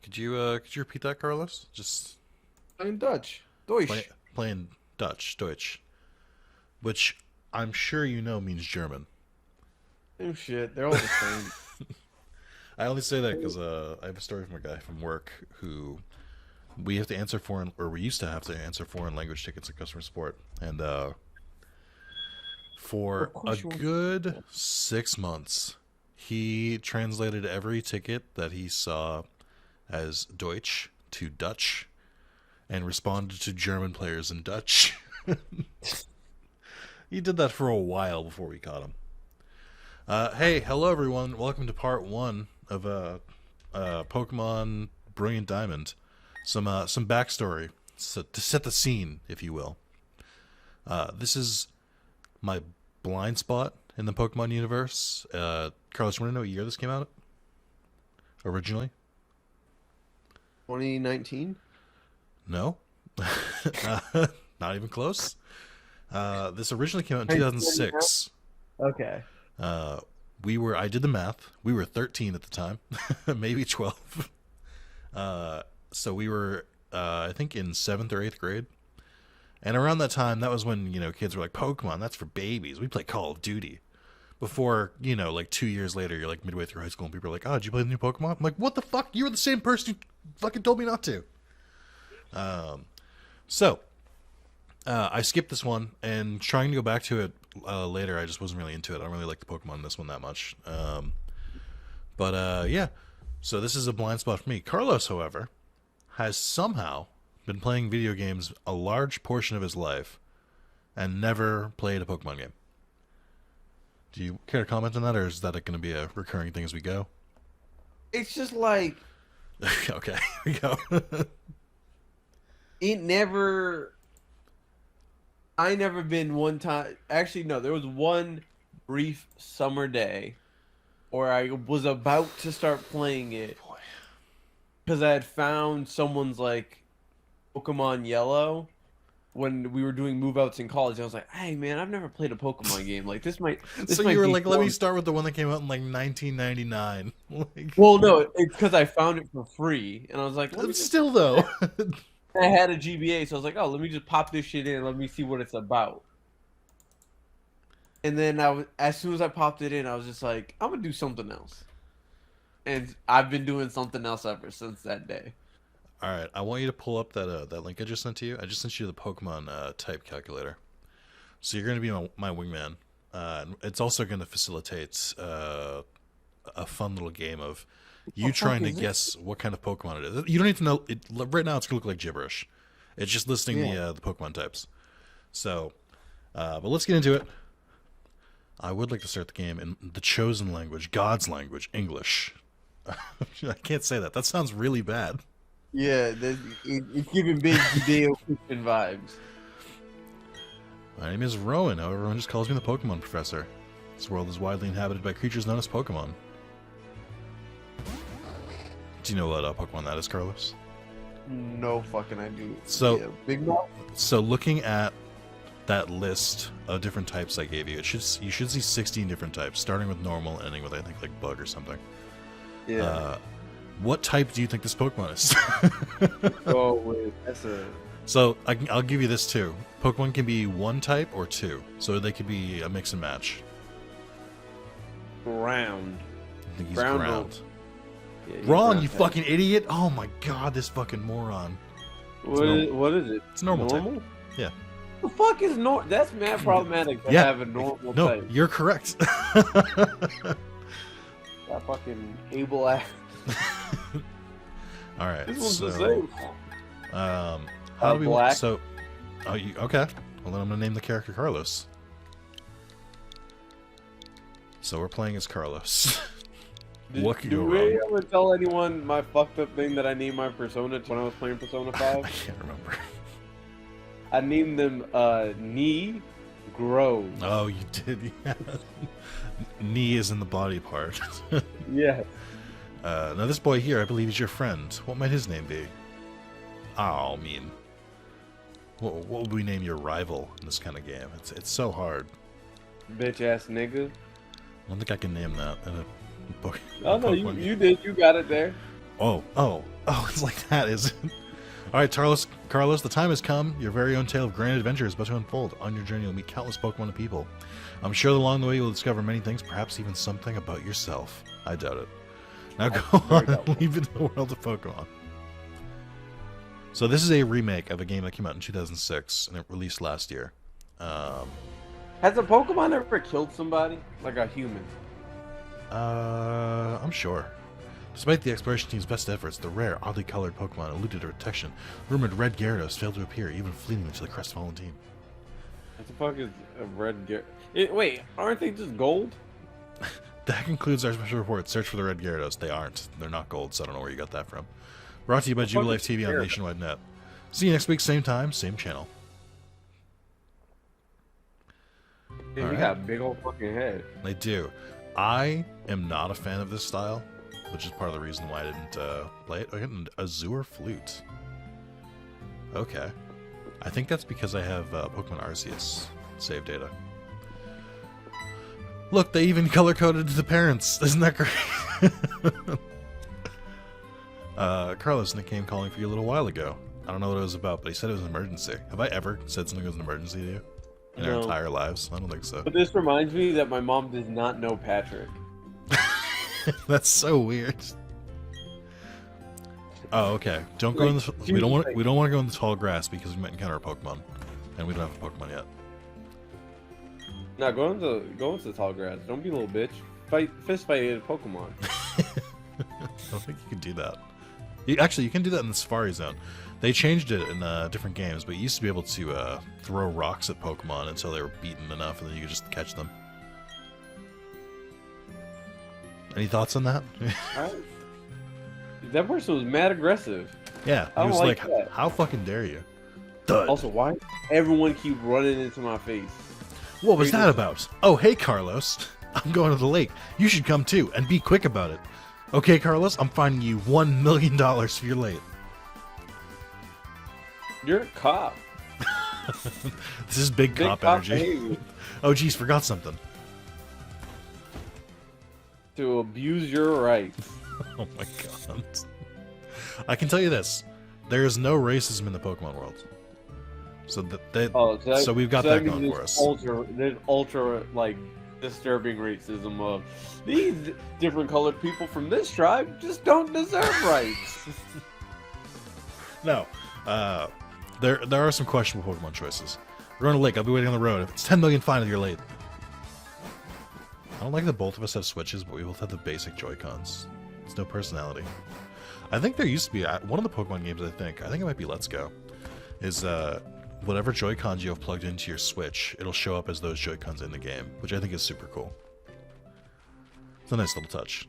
Could you repeat that, Carlos? Just In Dutch. Deutsch. playing Deutsch, which I'm sure you know means German. Same shit. They're all the same. I only say that because I have a story from a guy from work who we have to answer foreign, or we used to have to answer foreign language tickets at customer support, and for Of a course you want. good 6 months, he translated every ticket that he saw as Deutsch to Dutch and responded to German players in Dutch. He did that for a while before we caught him. Hey, hello everyone. Welcome to part one of Pokemon Brilliant Diamond. Some backstory to set the scene, if you will. This is my blind spot in the Pokemon universe. Carlos, you want to know what year this came out originally? 2019? No, not even close. This originally came out in 2006. Okay. I did the math. We were 13 at the time, maybe 12. So we were, I think, in 7th or 8th grade. And around that time, that was when, kids were like, Pokemon, that's for babies. We play Call of Duty. Before, like 2 years later, you're like midway through high school and people are like, oh, did you play the new Pokemon? I'm like, what the fuck? You were the same person who fucking told me not to. So, I skipped this one and trying to go back to it later, I just wasn't really into it. I don't really like the Pokemon in this one that much. Yeah. So this is a blind spot for me. Carlos, however, has somehow been playing video games a large portion of his life and never played a Pokemon game. Do you care to comment on that, or is that going to be a recurring thing as we go? It's just like, Okay, here we go. it never. I never been one time. Actually, no, there was one brief summer day where I was about to start playing it Boy. because I had found someone's like Pokemon Yellow when we were doing move outs in college. I was like, hey man, I've never played a Pokemon game. Like this might So might you were be like, let me fun. start with the one that came out in like 1999. Like, Well, no, it's because I found it for free, and I was like, let me just. still though. I had a GBA, so I was like, oh, let me just pop this shit in. Let me see what it's about. And then as soon as I popped it in, I was just like, I'm gonna do something else. And I've been doing something else ever since that day. All right, I want you to pull up that link I just sent to you. I just sent you the Pokemon type calculator. So you're going to be my wingman. It's also going to facilitate a fun little game of you trying to guess what kind of Pokemon it is. You don't need to know it right now. It's going to look like gibberish. It's just listing the Pokemon types. So, but let's get into it. I would like to start the game in the chosen language, God's language, English. I can't say that. That sounds really bad. Yeah, it's giving big Judeo-Christian vibes. My name is Rowan, however, everyone just calls me the Pokemon Professor. This world is widely inhabited by creatures known as Pokemon. Do you know what Pokemon that is, Carlos? No fucking idea. So, Yeah, Big Mouth? so looking at that list of different types I gave you, you should see 16 different types, starting with normal, ending with I think like bug or something. Yeah. What type do you think this Pokemon is? Oh, wait. That's a... So I'll give you this too. Pokemon can be one type or two, so they could be a mix and match. Ground. I think he's Ground. ground. Yeah, he's Wrong, ground you type. fucking idiot! Oh my god, this fucking moron. What is it? It's normal type. Normal? Yeah. The fuck is normal? That's mad problematic to Yeah. have a normal No, type. you're correct. That fucking able ass. All right. This one's So, the same. how do we want? Black. So, okay. Well, then I'm gonna name the character Carlos. So we're playing as Carlos. What could go Do we wrong? ever tell anyone my fucked up thing that I named my persona when I was playing Persona I 5? can't remember. I named them Knee Grow. Oh, you did. Yeah. Knee is in the body part. Yeah. Now this boy here, I believe, is your friend. What might his name be? Oh, mean. What would we name your rival in this kind of game? It's so hard. Bitch ass nigga. I don't think I can name that in a book. Oh no, Pokemon game. you did. You got it there. Oh, it's like that, is it? All right, Carlos, the time has come. Your very own tale of grand adventure is about to unfold. On your journey, you'll meet countless Pokemon and people. I'm sure along the way you'll discover many things, perhaps even something about yourself. I doubt it. Now go on and leave in the world of Pokemon. So this is a remake of a game that came out in 2006, and it released last year. Has a Pokemon ever killed somebody? Like a human? I'm sure. Despite the exploration team's best efforts, the rare, oddly colored Pokemon eluded detection. Rumored red Gyarados failed to appear, even fleeting to the crestfallen team. What the fuck is a red Gyarados? Wait, aren't they just gold? That concludes our special report. Search for the red Gyarados. They aren't. They're not gold, so I don't know where you got that from. Brought to you by Jubilife TV on Nationwide Net. See you next week, same time, same channel. Yeah, you got a big old fucking head. They do. I am not a fan of this style, which is part of the reason why I didn't play it. I got an Azure Flute. Okay. I think that's because I have Pokemon Arceus save data. Look, they even color-coded the parents. Isn't that great? Carlos, Nick came calling for you a little while ago. I don't know what it was about, but he said it was an emergency. Have I ever said something was an emergency to you? In our entire lives? I don't think so. But this reminds me that my mom does not know Patrick. That's so weird. Oh, okay. Don't go in the. We don't want to go in the tall grass because we might encounter a Pokemon, and we don't have a Pokemon yet. No, go into the tall grass. Don't be a little bitch. Fist fight a Pokemon. I don't think you can do that. You can do that in the Safari Zone. They changed it in different games, but you used to be able to throw rocks at Pokemon until they were beaten enough, and then you could just catch them. Any thoughts on that? That person was mad aggressive. Yeah, he was like, how fucking dare you? Dud. Also, why does everyone keep running into my face? What was that about? Oh, hey, Carlos. I'm going to the lake. You should come too, and be quick about it. Okay, Carlos, I'm finding you $1 million for your late. You're a cop. This is big cop energy. Oh, geez, forgot something. To abuse your rights. Oh my god. I can tell you this. There is no racism in the Pokemon world. So so we've got that going for us. There's ultra, like, disturbing racism of these different colored people from this tribe just don't deserve rights. No. There are some questionable Pokemon choices. We're going to lake. I'll be waiting on the road. If it's 10 million, fine if you're late. I don't like that both of us have Switches, but we both have the basic Joy-Cons. It's no personality. I think there used to be one of the Pokemon games. I think it might be Let's Go. Is whatever Joy-Cons you have plugged into your Switch, it'll show up as those Joy-Cons in the game, which I think is super cool. It's a nice little touch.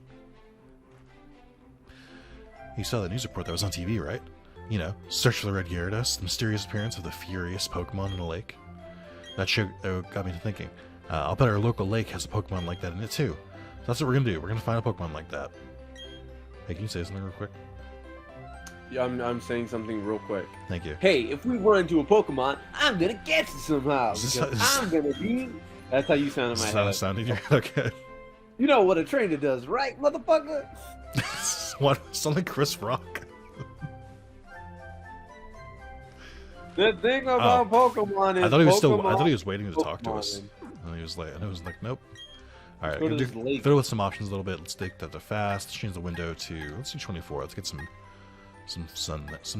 You saw that news report that was on TV, right? You know, search for the red Gyarados, the mysterious appearance of the furious Pokemon in a lake. That show got me to thinking. I'll bet our local lake has a Pokemon like that in it too. So that's what we're gonna do. We're gonna find a Pokemon like that. Hey, can you say something real quick? Yeah, I'm saying something real quick. Thank you. Hey, if we run into a Pokemon, I'm gonna catch it somehow. I'm gonna be. That's how you sound in my head. Sounding your okay. You know what a trainer does, right, motherfucker? What? Sound like Chris Rock. The thing about Pokemon is I thought he was waiting to talk to us. And he was like, nope. All right, fiddle with some options a little bit. Let's take that to fast. Change the window to, let's do 24. Let's get some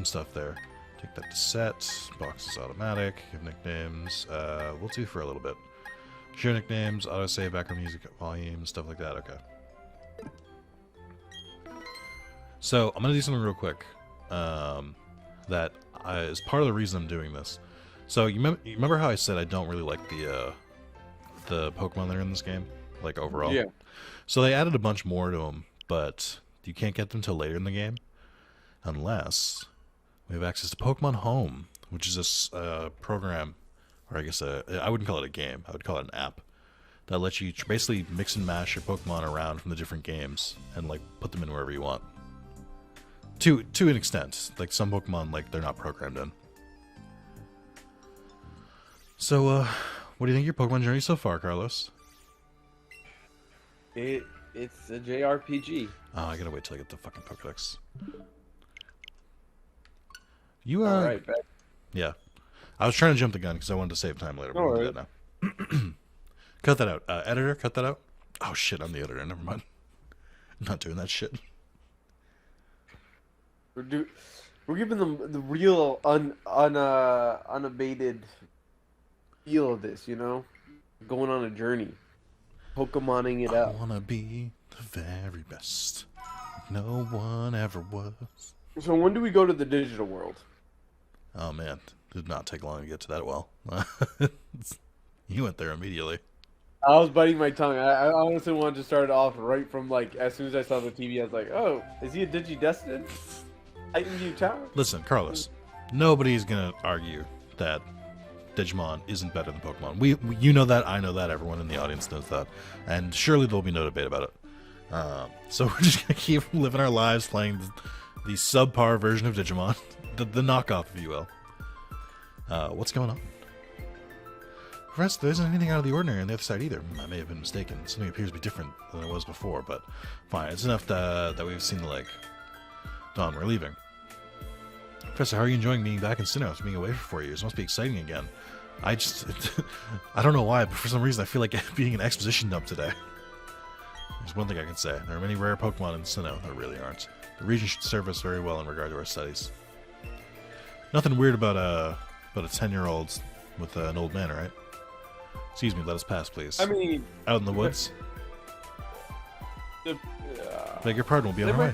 stuff there. Take that to set. Box is automatic. Give nicknames. We'll do for a little bit. Show nicknames, autosave, background music volume, stuff like that. Okay. So I'm gonna do something real quick. That is part of the reason I'm doing this. So you remember how I said I don't really like the Pokemon that are in this game, like overall? Yeah. So they added a bunch more to them, but you can't get them till later in the game, unless we have access to Pokemon Home, which is this program, or I guess I wouldn't call it a game. I would call it an app that lets you basically mix and mash your Pokemon around from the different games and like put them in wherever you want. To an extent, like some Pokemon, like they're not programmed in. So, what do you think of your Pokemon journey so far, Carlos? It It's a JRPG. Oh, I gotta wait till I get the fucking Pokedex. You All right, back. Yeah. I was trying to jump the gun because I wanted to save time later. But No we'll do worries. that now. Cut that out. Editor, cut that out. Oh shit, I'm the editor. Never mind. I'm not doing that shit. We're giving them the real unabated feel of this, you know? Going on a journey. Pokemoning it I out. wanna be the very best. No one ever was. So when do we go to the digital world? Oh man, did not take long to get to that well. You went there immediately. I was biting my tongue. I honestly wanted to start off right from, like, as soon as I saw the TV, I was like, oh, is he a Digidestined? Titan View Tower? Listen, Carlos, nobody's gonna argue that Digimon isn't better than Pokemon. You know that, I know that, everyone in the audience knows that, and surely there'll be no debate about it. So we're just gonna keep living our lives playing the subpar version of Digimon, the knockoff, if you will. What's going on? Professor, there isn't anything out of the ordinary on the other side either. I may have been mistaken. Something appears to be different than it was before, but fine. It's enough that we've seen the lake. Dawn, we're leaving. Professor, how are you enjoying being back in Sinnoh after being away for 4 years? It must be exciting again. I don't know why, but for some reason I feel like being an exposition dump today. There's one thing I can say. There are many rare Pokemon in Sinnoh. There really aren't. The region should serve us very well in regard to our studies. Nothing weird about a 10-year-old with an old man, right? Excuse me, let us pass, please. I mean... Out in the woods? Beg your pardon, we'll be on our way.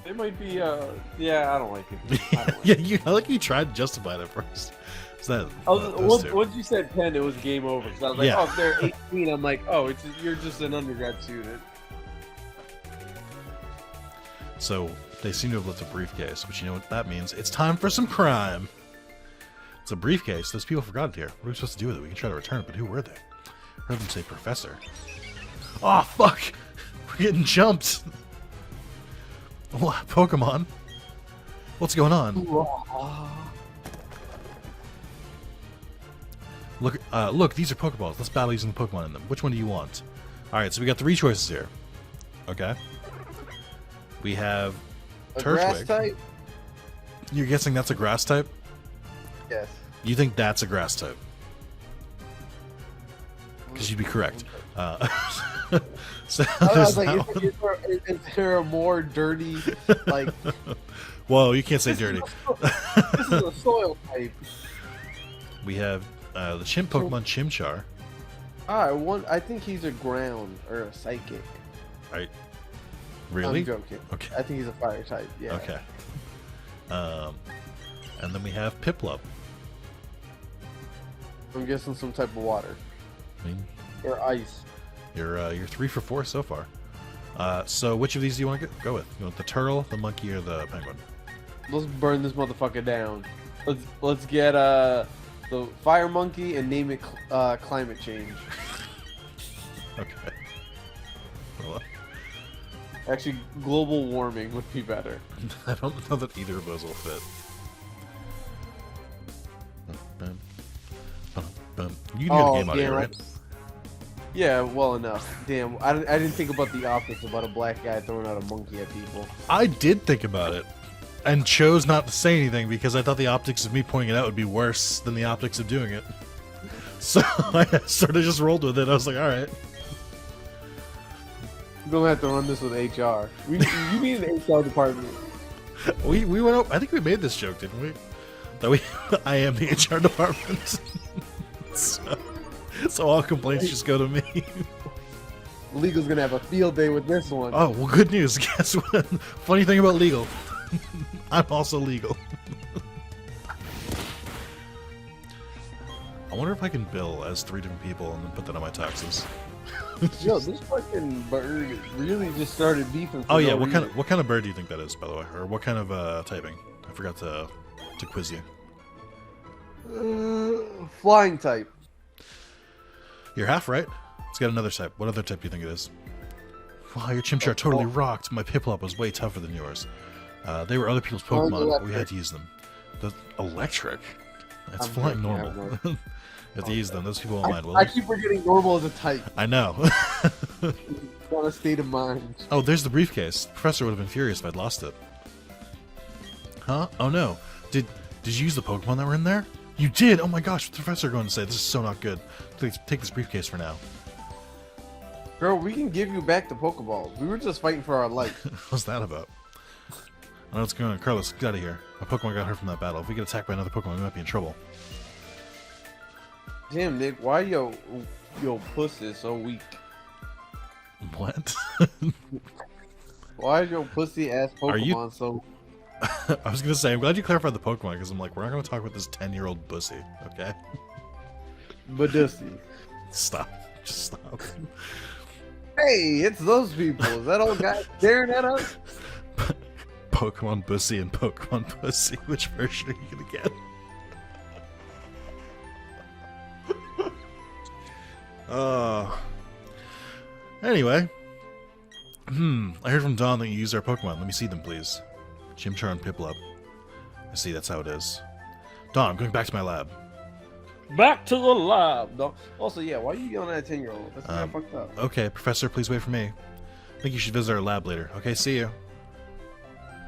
They might be, yeah, I don't like it. Yeah, I like you tried to justify it at first. So that, once you said 10, it was game over. So I was like, Yeah. oh, if they're 18, I'm like, oh, you're just an undergrad student. So they seem to have left a briefcase, which you know what that means. It's time for some crime. It's a briefcase. Those people forgot it here. What are we supposed to do with it? We can try to return it, but who were they? I heard them say professor. Oh, fuck! We're getting jumped! What? Pokemon? What's going on? Look, these are Pokeballs. Let's battle using the Pokemon in them. Which one do you want? Alright, so we got 3 choices here. Okay. We have A grass Turtwig. type? You're guessing that's a grass type? Yes. You think that's a grass type? Because you'd be correct. So I there's was like, that is there a more dirty, like... one. Whoa, you can't say dirty. This is a soil type. We have the chimp Pokemon Chimchar. I think he's a ground or a psychic. Right? Really? I'm joking. Okay. I think he's a fire type. Yeah. Okay. And then we have Piplup. I'm guessing some type of water I mean, or ice. you're 3 for 4 so far. So which of these do you want to go with? You want the turtle, the monkey, or the penguin? Let's burn this motherfucker down. Let's get the fire monkey and name it climate change. Okay. Well, Actually, global warming would be better. I don't know that either of those will fit. You can hear the game audio, damn, right? Yeah, well enough. Damn, I didn't think about the optics about a black guy throwing out a monkey at people. I did think about it, and chose not to say anything because I thought the optics of me pointing it out would be worse than the optics of doing it. So I sort of just rolled with it. I was like, all right. We're gonna have to run this with HR. You need an HR department. We went out. I think we made this joke, didn't we? That I am the HR department. so all complaints just go to me. Legal's gonna have a field day with this one. Oh, well, good news. Guess what? Funny thing about legal. I'm also legal. I wonder if I can bill as 3 different people and then put that on my taxes. Yo, this fucking bird really just started beefing. For Oh yeah, no what kind of bird do you think that is, by the way, or what kind of typing? I forgot to quiz you. Flying type. You're half right. Let's get another type. What other type do you think it is? Wow, your Chimchar totally rocked. My Piplup was way tougher than yours. They were other people's Pokemon, but we had to use them. The electric. That's flying normal. You have to use them. Those people won't mind, will I they? keep forgetting normal as a type. I know. On a state of mind. Oh, there's the briefcase. The professor would have been furious if I'd lost it. Huh? Oh no. Did you use the Pokemon that were in there? You did! Oh my gosh, what's the professor going to say? This is so not good. Please take this briefcase for now. Girl, we can give you back the Pokeballs. We were just fighting for our life. What's that about? I know what's going on. Carlos, get out of here. My Pokemon got hurt from that battle. If we get attacked by another Pokemon, we might be in trouble. Damn, Nick, why your puss is so weak? What? Why is your pussy ass Are you- Pokemon so? I was gonna say, I'm glad you clarified the Pokemon, because I'm like, we're not gonna talk about this 10-year-old bussy, okay? Badussy. Stop. Just stop. Hey, it's those people. Is that old guy staring at us? Pokemon Bussy and Pokemon Pussy. Which version are you gonna get? Anyway. I heard from Dawn that you used our Pokemon. Let me see them, please. Chimchar and Piplup. I see, that's how it is. Dawn, I'm going back to my lab. Back to the lab. No. Also, yeah, why are you yelling at a 10-year-old? That's kind of fucked up. Okay, Professor, please wait for me. I think you should visit our lab later. Okay, see you.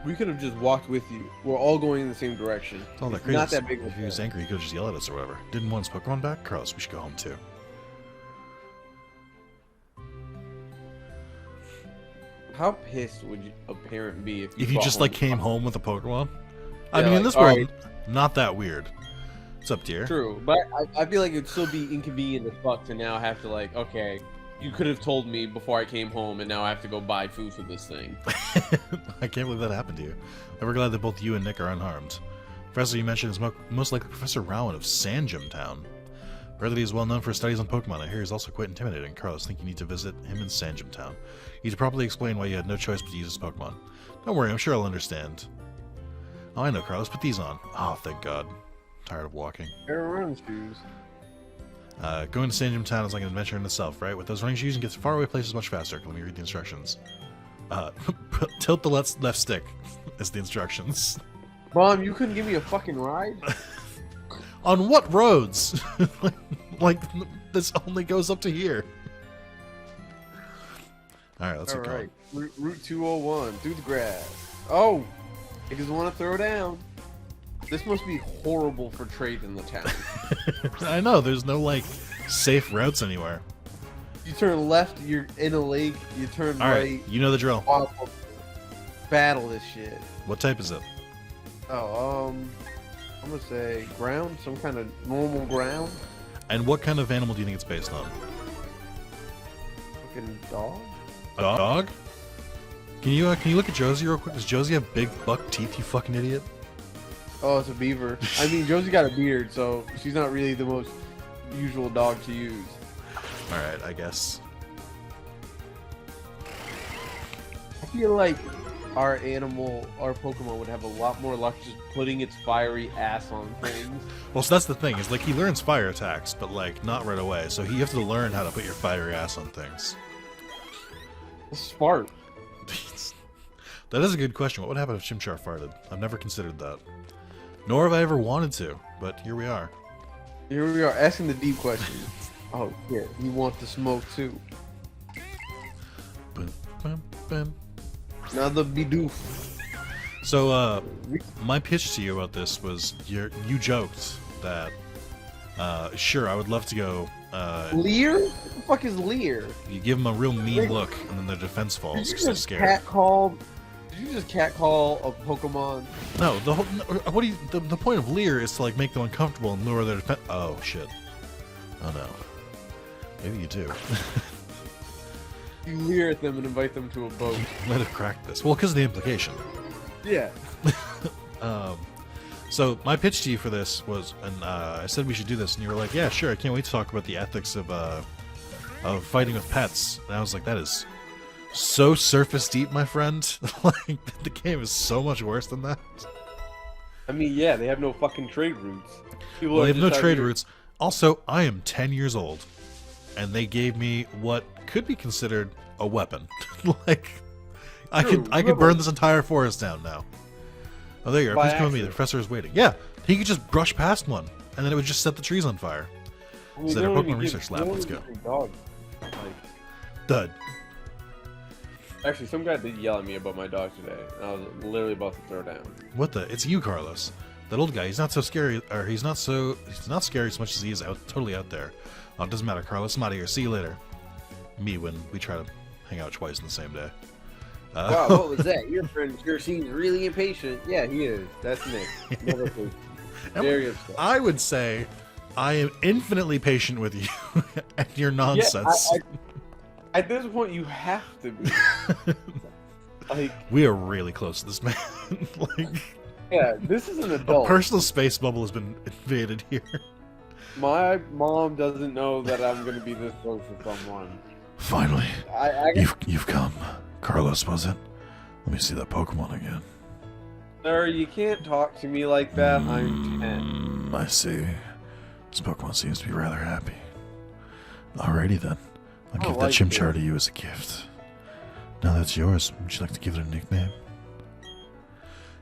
We could have just walked with you. We're all going in the same direction. It's all that It's crazy. not that big of a If he was deal. angry, he could have just yelled at us or whatever. Didn't want his Pokemon back? Carlos, we should go home too. How pissed would a parent be if If you brought just home like a came Pokemon? home with a Pokemon? I Yeah, mean, in like, this all world, right. not that weird. What's up, dear? True, but I feel like it'd still be inconvenient as fuck to now have to like, okay, you could have told me before I came home, and now I have to go buy food for this thing. I can't believe that happened to you. We're glad that both you and Nick are unharmed. Professor you mentioned is most likely Professor Rowan of Sanjim Town. Heard that he is well known for his studies on Pokemon. I hear he's also quite intimidating. Carlos, think you need to visit him in Sanjim Town. You need to properly explain why you had no choice but to use his Pokemon. Don't worry, I'm sure I'll understand. Oh, I know, Carlos. Put these on. Oh, thank God. Tired of walking. Air run shoes. Going to Sanjim Town is like an adventure in itself, right? With those running shoes, you can get to faraway places much faster. Let me read the instructions. Tilt the left stick is the instructions. Mom, you couldn't give me a fucking ride? On what roads? like, this only goes up to here. Alright, let's get going. Alright, Route 201, through the grass. Oh, he doesn't want to throw down. This must be horrible for trade in the town. I know, there's no, like, safe routes anywhere. You turn left, you're in a lake. You turn Alright, right. you know the drill. Battle this shit. What type is it? Oh, I'm gonna say ground, some kind of normal ground. And what kind of animal do you think it's based on? Fucking dog. A dog? Can you look at Josie real quick? Does Josie have big buck teeth, you fucking idiot? Oh, it's a beaver. I mean, Josie got a beard, so she's not really the most usual dog to use. Alright, I guess. I feel like our Pokemon would have a lot more luck just putting its fiery ass on things. Well, so that's the thing, is like he learns fire attacks, but like not right away. So you have to learn how to put your fiery ass on things. Spark. That is a good question. What would happen if Chimchar farted? I've never considered that. Nor have I ever wanted to, but here we are. Here we are asking the deep questions. Oh, yeah, you want to smoke too. Bum, bum, bum. Another Bidoof. So, my pitch to you about this was you joked that, sure, I would love to go. Leer? What the fuck is Leer? You give them a real mean look, and then their defense falls Did because you they're just scared. Did you just catcall a Pokemon? No, what do you? The point of leer is to like make them uncomfortable and lure their defense. Oh shit! Oh no. Maybe you do. You leer at them and invite them to a boat. Might have cracked this. Well, because of the implication. Yeah. So my pitch to you for this was, and I said we should do this, and you were like, "Yeah, sure. I can't wait to talk about the ethics of fighting with pets." And I was like, "That is so surface deep, my friend. Like the game is so much worse than that." I mean, yeah, they have no fucking trade routes. People Well, are they have no just out trade here- routes. Also, I am 10 years old, and they gave me what could be considered a weapon. Like, I True, could you burn have this entire forest down now. Oh, there you are. By Please come with me. The accident. professor is waiting. Yeah, he could just brush past one, and then it would just set the trees on fire. I mean, Is they that a don't Pokemon even research give- lab? they Let's don't go. even give dogs. Like, Dud. actually, some guy did yell at me about my dog today, and I was literally about to throw down. What the? It's you, Carlos. That old guy. He's not so scary, or he's not scary as much as he is totally out there. Oh, it doesn't matter, Carlos. I'm out of here. See you later. Me when we try to hang out twice in the same day. Wow, what was that? Your friend sure seems really impatient. Yeah, he is. That's Nick. Never patient. Very upset. I would say I am infinitely patient with you and your nonsense. Yeah, at this point, you have to be. Like, we are really close to this man. Like, yeah, this is an a adult. personal space bubble has been invaded here. My mom doesn't know that I'm going to be this close to someone. Finally, I you've come. Carlos, was it? Let me see that Pokemon again. Sir, you can't talk to me like that. I'm 10. I see. This Pokemon seems to be rather happy. Alrighty then. I'll give that like Chimchar it. to you as a gift. Now that's yours. Would you like to give it a nickname?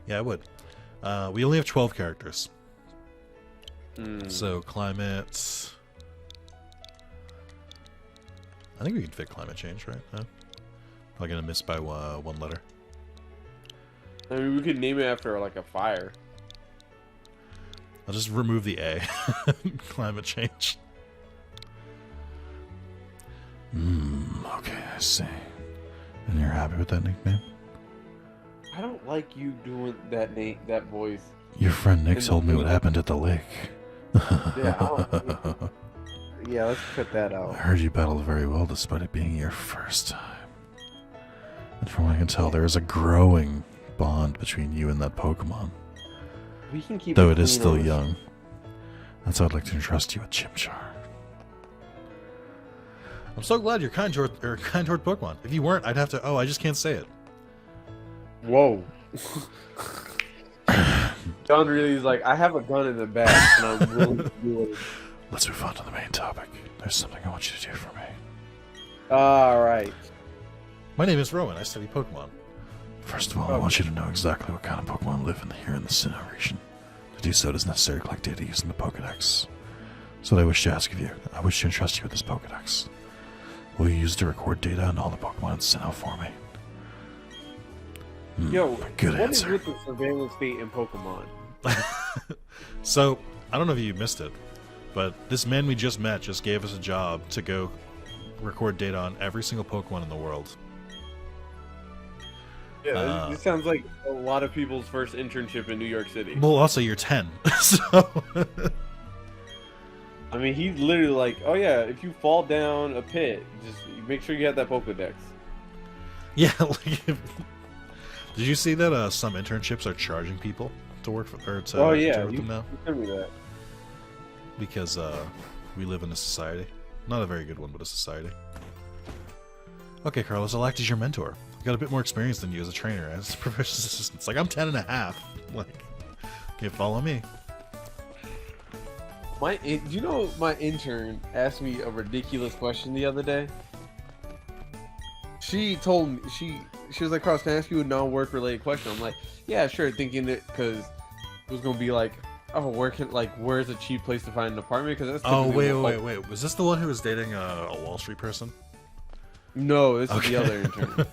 Yeah, I would. We only have 12 characters. So, climate... I think we can fit climate change, right? No? Probably gonna miss by one letter. I mean, we could name it after, like, a fire. I'll just remove the A. Climate change. Okay, I see. And you're happy with that nickname? I don't like you doing that voice. Your friend Nick told me what happened at the lake. Yeah, yeah, let's cut that I out. heard you battled very well despite it being your first time. And from what I can tell, there is a growing bond between you and that Pokemon. We can keep Though it is clean still on this. young. That's why I'd like to entrust you with Chimchar. I'm so glad you're kind toward Pokemon. If you weren't, I'd have to... Oh, I just can't say it. Whoa. John really is like, I have a gun in the back, and I'm willing to do it. Let's move on to the main topic. There's something I want you to do for me. Alright. My name is Rowan. I study Pokemon. First of all, I want you to know exactly what kind of Pokemon live here in the Sinnoh region. To do so, it is necessary to collect data using the Pokedex. So what I wish to ask of you, I wish to entrust you with this Pokedex. Will you use it to record data on all the Pokemon in Sinnoh for me? Yo, good what is answer. with the surveillance state in Pokemon? So, I don't know if you missed it, but this man we just met just gave us a job to go record data on every single Pokemon in the world. Yeah, this sounds like a lot of people's first internship in New York City. Well, also, you're 10, so... I mean, he's literally like, oh yeah, if you fall down a pit, just make sure you have that Pokedex. Yeah, like... Did you see that some internships are charging people to work for, or to, Oh to yeah, work you them now? sent me that. Because we live in a society. Not a very good one, but a society. Okay, Carlos, I'll act as your mentor. I've got a bit more experience than you as a trainer, as a professional assistant. It's like, I'm 10 and a half. Like, okay, follow me. Do you know my intern asked me a ridiculous question the other day? She told me, she was like, Carlos, can I ask you a non-work related question? I'm like, yeah, sure, thinking that because it was gonna be like, oh, where's a cheap place to find an apartment? Because that's Oh, typically wait. Was this the one who was dating a Wall Street person? No, this is Okay. the other intern.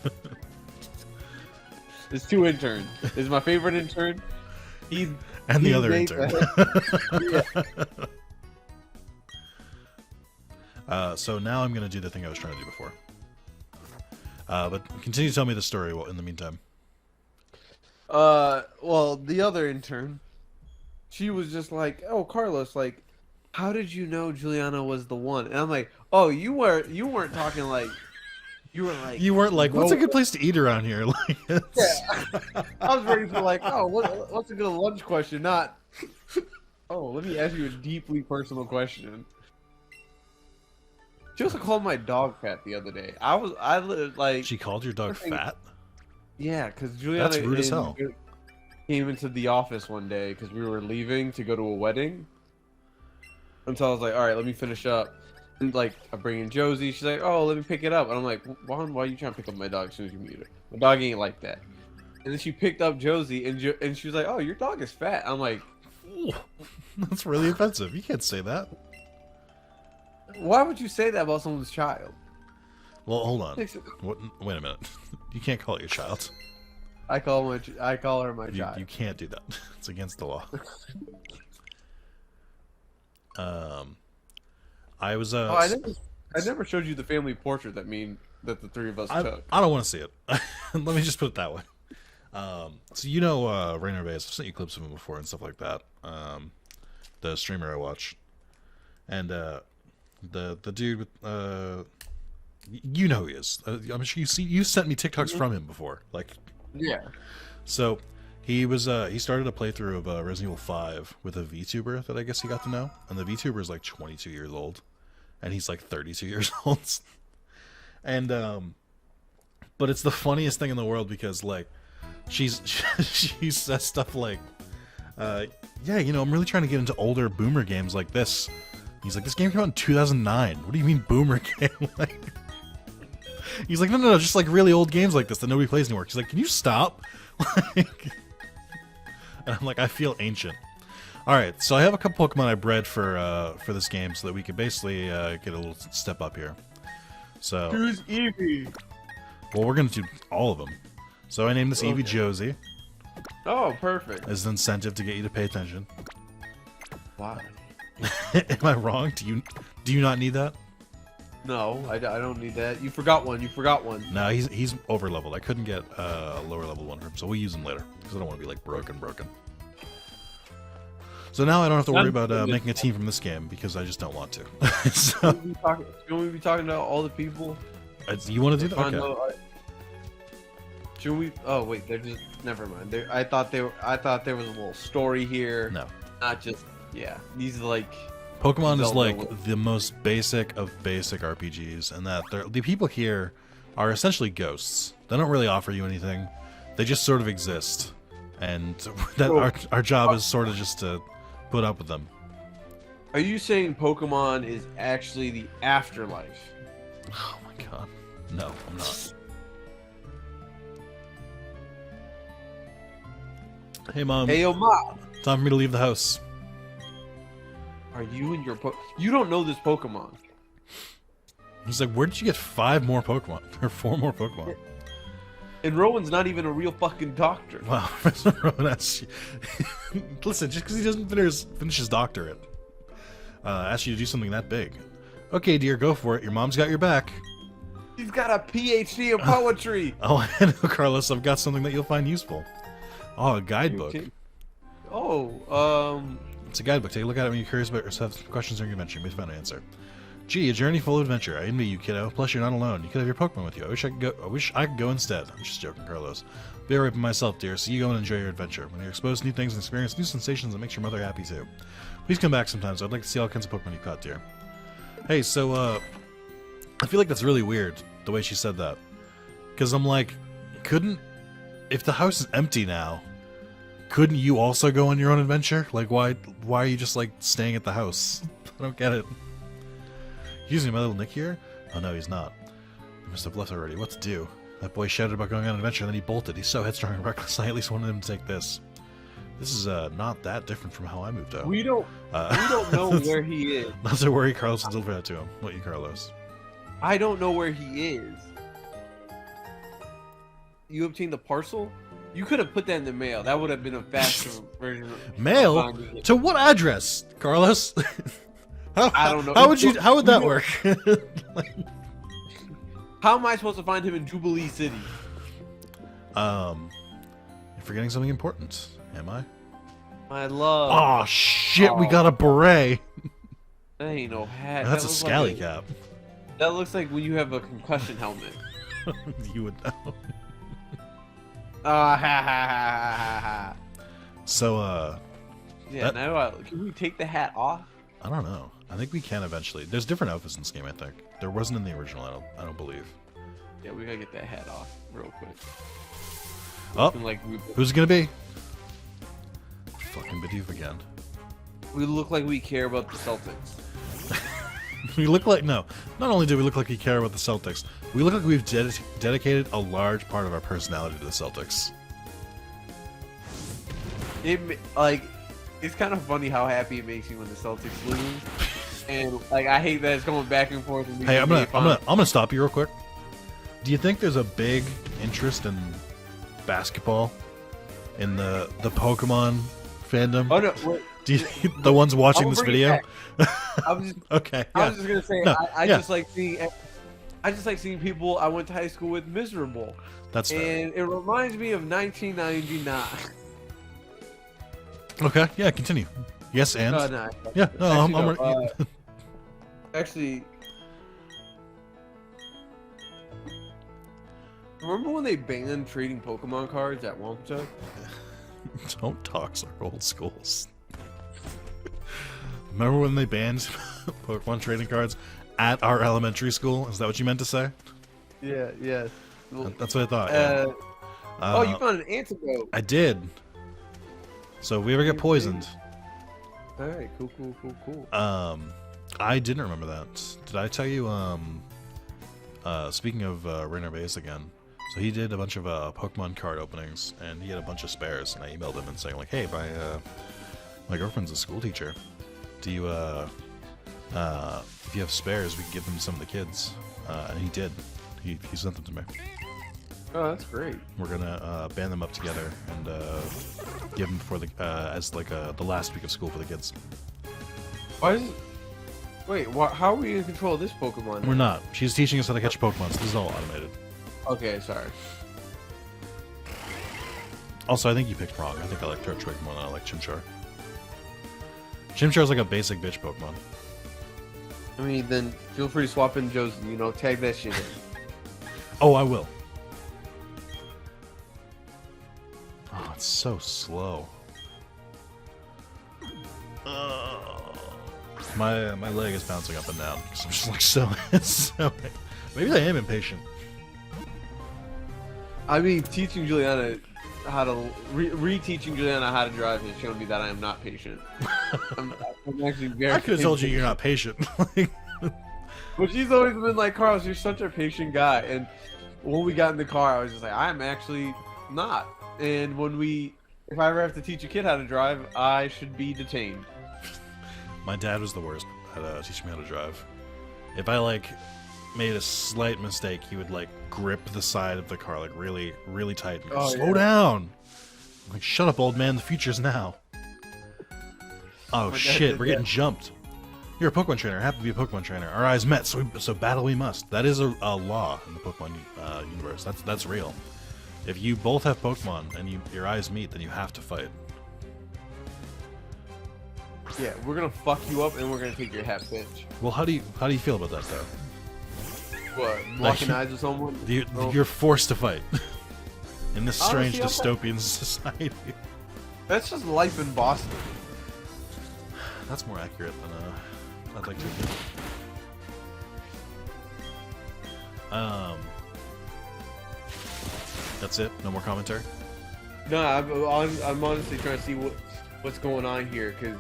There's two interns. This is my favorite intern. And the he other dates intern. Yeah. So now I'm going to do the thing I was trying to do before. But continue to tell me the story in the meantime. Well, the other intern, she was just like, "Oh, Carlos, like, how did you know Juliana was the one?" And I'm like, "Oh, you weren't talking like, you were like, You weren't like, what's a no- good place to eat around here? Like, it's- Yeah. I was ready for like, oh, what's a good lunch question? Not, oh, let me ask you a deeply personal question. She also called my dog fat the other day. Like, She called your dog fat? yeah, because Juliana That's rude as hell. came into the office one day because we were leaving to go to a wedding. And so I was like, all right, let me finish up. And like, I bring in Josie. She's like, oh, let me pick it up. And I'm like, Juan, why are you trying to pick up my dog as soon as you meet her? My dog ain't like that. And then she picked up Josie, and she was like, oh, your dog is fat. I'm like, Ooh, that's really offensive. You can't say that. Why would you say that about someone's child? Well, hold on. Wait a minute. You can't call it your child. I call her my child. You can't do that. It's against the law. I was I never showed you the family portrait that the three of us took. I don't want to see it. Let me just put it that way. So you know Rainer Bays. I've sent you clips of him before and stuff like that. The streamer I watch, and the dude with you know who he is. I'm sure you sent me TikToks from him before. Like, yeah. So he was he started a playthrough of Resident Evil 5 with a VTuber that I guess he got to know, and the VTuber is like 22 years old, and he's like 32 years old. And but it's the funniest thing in the world because like she says stuff like yeah, you know, I'm really trying to get into older boomer games like this. He's like, this game came out in 2009. What do you mean boomer game? Like, he's like, no, just like really old games like this that nobody plays anymore. She's like, can you stop? Like, and I'm like, I feel ancient. All right, so I have a couple Pokemon I bred for this game so that we could basically get a little step up here. So who's Eevee? Well, we're gonna do all of them. So I named this Eevee Josie. Oh, perfect. As an incentive to get you to pay attention. Wow. Am I wrong? Do you not need that? No, I don't need that. You forgot one. No, he's over leveled. I couldn't get a lower level one for him, so we'll use him later because I don't want to be like broken. So now I don't have to worry about making a team from this game because I just don't want to. So, should we be talking to all the people? You want to do that? Okay. Should we? Oh wait, they're just. Never mind. I thought there was a little story here. No. Not just. Yeah. These are like. Pokemon is like the most basic of basic RPGs, and that the people here are essentially ghosts. They don't really offer you anything. They just sort of exist, and that our job is sort of just to put up with them. Are you saying Pokemon is actually the afterlife? Oh my god. No, I'm not. Hey mom. Hey yo mom. Time for me to leave the house. Are you and your You don't know this Pokemon. He's like, where did you get 5 more Pokemon? Or 4 more Pokemon? And Rowan's not even a real fucking doctor. Wow, Professor Rowan asks you... Listen, just because he doesn't finish his doctorate, asks you to do something that big. Okay, dear, go for it. Your mom's got your back. He's got a PhD in poetry. Oh, I know, Carlos. I've got something that you'll find useful. Oh, a guidebook. Oh, It's a guidebook. Take a look at it when you're curious about yourself. Questions during your adventure. You may find an answer. Gee, a journey full of adventure. I envy you, kiddo. Plus, you're not alone. You could have your Pokemon with you. I wish I could go instead. I'm just joking, Carlos. Be alright by myself, dear. So you go and enjoy your adventure. When you're exposed to new things and experience new sensations, it makes your mother happy too. Please come back sometimes. I'd like to see all kinds of Pokemon you caught, dear. Hey, so I feel like that's really weird the way she said that, because I'm like, if the house is empty now, couldn't you also go on your own adventure? Like, why are you just like staying at the house? I don't get it. Using my little Nick here? Oh no, he's not. He must have left already. What to do? That boy shouted about going on an adventure, and then he bolted. He's so headstrong and reckless. I at least wanted him to take this. This is not that different from how I moved out. We don't know where he is. Not to worry, Carlos will deliver that to him. What you, Carlos? I don't know where he is. You obtained the parcel? You could have put that in the mail. That would have been a faster version of mail? To what address, Carlos? I don't know. How would that work? Like, how am I supposed to find him in Jubilee City? You're forgetting something important. Am I? My love. Oh shit! We got a beret. That ain't no hat. That's a scally cap. That looks like when you have a concussion helmet. You would know. Ha ha ha ha. So yeah. Now can we take the hat off? I don't know. I think we can eventually. There's different outfits in this game. I think there wasn't in the original. I don't believe. Yeah, we gotta get that hat off real quick. Oh, who's it gonna be? Fucking Bidoof again. We look like we care about the Celtics. We look like not only do we look like we care about the Celtics, we look like we've dedicated a large part of our personality to the Celtics. It's kind of funny how happy it makes you when the Celtics lose. and like I hate that it's going back and forth. And Hey, I'm gonna stop you real quick. Do you think there's a big interest in basketball in the Pokemon fandom? Oh no, wait, Do you, the ones watching this bring it video? I was just, Okay. I Yeah. was just gonna say, No, I yeah. just like seeing, I just like seeing people I went to high school with miserable, That's fair. and it reminds me of 1999. Okay. Yeah. Continue. Yes, and No. yeah. No, Actually, I'm no, actually, remember when they banned trading Pokemon cards at Wampatuck? don't tox our old schools. Remember when they banned Pokemon trading cards at our elementary school? Is that what you meant to say? Yeah, yes. That's what I thought. Yeah. Oh, you found an antidote. I did. So if we ever get poisoned, All right, cool. I didn't remember that. Did I tell you? Speaking of Rainer Bass again, so he did a bunch of Pokemon card openings, and he had a bunch of spares. And I emailed him and saying like, "Hey, my girlfriend's a school teacher. Do you if you have spares, we can give them to some of the kids." And he did. He sent them to me. Oh, that's great. We're gonna band them up together and give them for the as like the last week of school for the kids. Why is it... Wait, how are we in control of this Pokemon? We're not. She's teaching us how to catch Pokemon, so this is all automated. Okay, sorry. Also, I think you picked wrong. I think I like Turtwig more than I like Chimchar. Chimchar's like a basic bitch Pokemon. I mean, then feel free to swap in Joe's, tag that shit in. Oh, I will. Oh, it's so slow. My leg is bouncing up and down. So I'm just like so. Maybe I am impatient. I mean, teaching Juliana how to reteaching Juliana how to drive has shown me that I am not patient. I'm actually very. I could have told you you're not patient. But she's always been like, Carlos, you're such a patient guy. And when we got in the car, I was just like, I'm actually not. And if I ever have to teach a kid how to drive, I should be detained. My dad was the worst at teaching me how to drive. If I made a slight mistake, he would grip the side of the car really, really tight and go, slow down. I'm like, shut up, old man. The future's now. Oh shit, we're getting jumped. You're a Pokemon trainer. I have to be a Pokemon trainer. Our eyes met, so battle we must. That is a law in the Pokemon universe. That's real. If you both have Pokemon and your eyes meet, then you have to fight. Yeah, we're gonna fuck you up and we're gonna take your half bitch. Well, how do you feel about that though? What? Locking eyes with someone? You're forced to fight in this strange Honestly, dystopian society. That's just life in Boston. That's more accurate than I'd like to admit. That's it. No more commentary. No, I'm honestly trying to see what's going on here because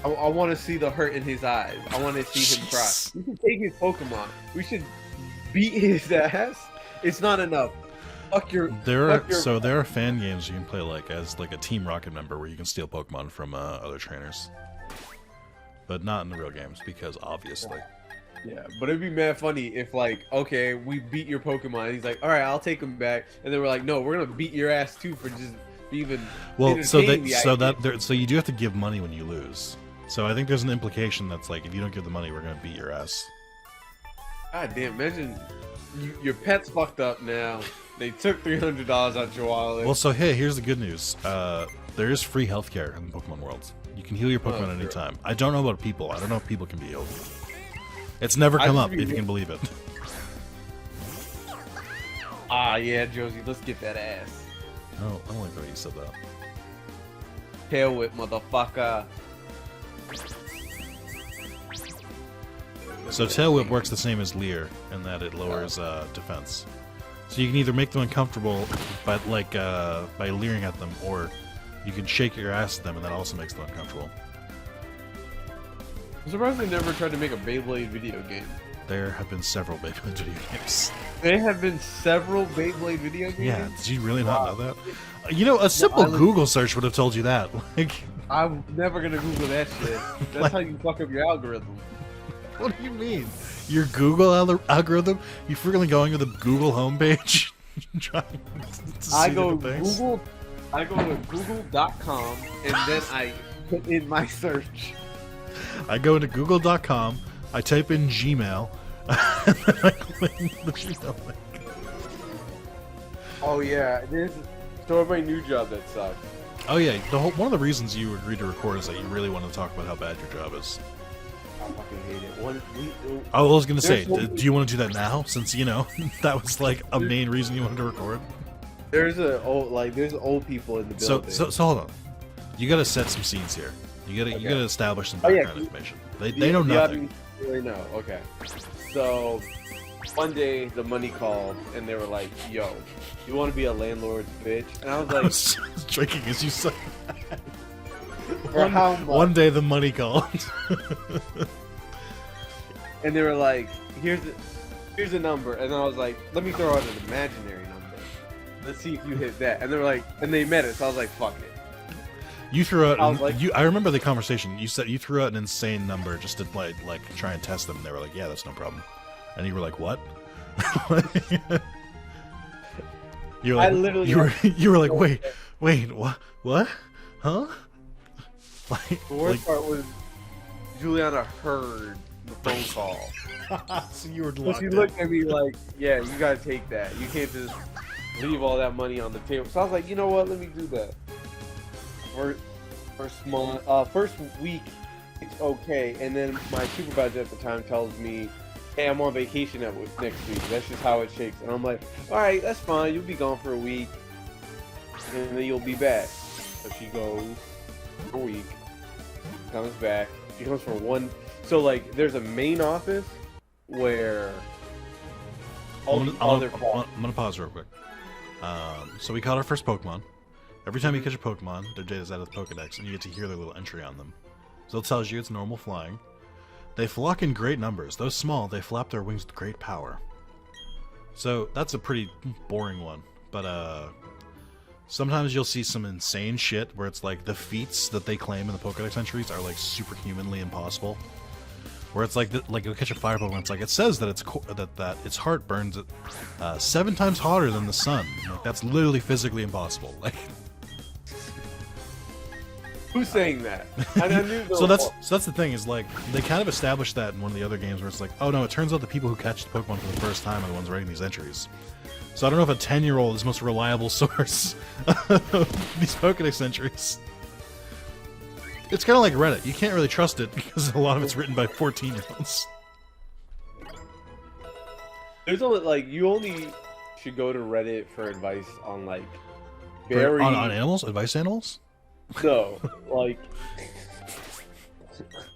I want to see the hurt in his eyes. I want to see him cry. We should take his Pokemon. We should beat his ass. It's not enough. There are fan games you can play as a Team Rocket member where you can steal Pokemon from other trainers, but not in the real games because obviously. Yeah, but it'd be mad funny if okay, we beat your Pokemon. And he's like, all right, I'll take him back, and then we're like, no, we're gonna beat your ass too for just even. Well, so you do have to give money when you lose. So I think there's an implication that's if you don't give the money, we're gonna beat your ass. God damn! Imagine your pet's fucked up now. They took $300 out your wallet. Well, so hey, here's the good news. There is free healthcare in the Pokemon world. You can heal your Pokemon anytime. I don't know about people. I don't know if people can be healed. It's never come up, if you can believe it. Ah, yeah, Josie, let's get that ass. I don't like the way you said that. Tail whip, motherfucker. So Tail Whip works the same as Leer in that it lowers defense. So you can either make them uncomfortable by leering at them, or you can shake your ass at them, and that also makes them uncomfortable. I'm surprised they never tried to make a Beyblade video game. There have been several Beyblade video games. There have been several Beyblade video games? Yeah, did you really not know that? A simple Google search would have told you that. I'm never gonna Google that shit. That's how you fuck up your algorithm. What do you mean? Your Google algorithm? You frequently going to the Google homepage? Trying to see I go different things? Google. I go to Google.com and then I put in my search. I go into Google.com, I type in Gmail, and then I click the Gmail link. Oh yeah, this so my new job that sucks. Oh yeah, one of the reasons you agreed to record is that you really want to talk about how bad your job is. I fucking hate it. I was gonna say, There's do you want to do that now? Since that was like a main reason you wanted to record. There's old people in the building. So hold on, you gotta set some scenes here. You gotta establish some Oh, yeah. background information. They know nothing. Really know. Okay. So one day the money called and they were like, "Yo, you want to be a landlord's bitch?" And I was I like, was drinking as you said. "For how much?" One day the money called. And they were like, here's a number. And I was like, let me throw out an imaginary number. Let's see if you hit that. And they were like, and they met it. So I was like, fuck it. You threw out. I was like- I remember the conversation. You said you threw out an insane number just to like try and test them. And they were like, "Yeah, that's no problem." And you were like, "What?" you were like, I literally. you were like, wait, what, huh? Like, The worst part was Juliana heard the phone call. so you were So locked she in. looked at me like, yeah, you gotta take that. You can't just leave all that money on the table. So I was like, you know what? Let me do that. First week, it's okay. And then my supervisor at the time tells me, hey, I'm on vacation next week. That's just how it shakes. And I'm like, all right, that's fine. You'll be gone for a week. And then you'll be back. So she goes for a week, comes back. She comes for one. So, like, there's a main office where all the other... I'm gonna pause real quick. So we caught our first Pokemon. Every time you catch a Pokemon, their data's out of the Pokedex, and you get to hear their little entry on them. So it tells you it's normal flying. They flock in great numbers. Though small, they flap their wings with great power. So that's a pretty boring one. But sometimes you'll see some insane shit where it's like the feats that they claim in the Pokedex entries are like superhumanly impossible. Where it's like you'll catch a fire Pokemon. It's like it says that that its heart burns at 7 times hotter than the sun. Like, that's literally physically impossible. Like. Who's saying that? I knew So that's the thing is like they kind of established that in one of the other games where it's like, oh no, it turns out the people who catch the Pokemon for the first time are the ones writing these entries. So I don't know if a 10-year-old is the most reliable source of these Pokedex entries. It's kind of like Reddit. You can't really trust it because a lot of it's written by 14-year-olds. There's only you only should go to Reddit for advice on very On animals, advice animals. no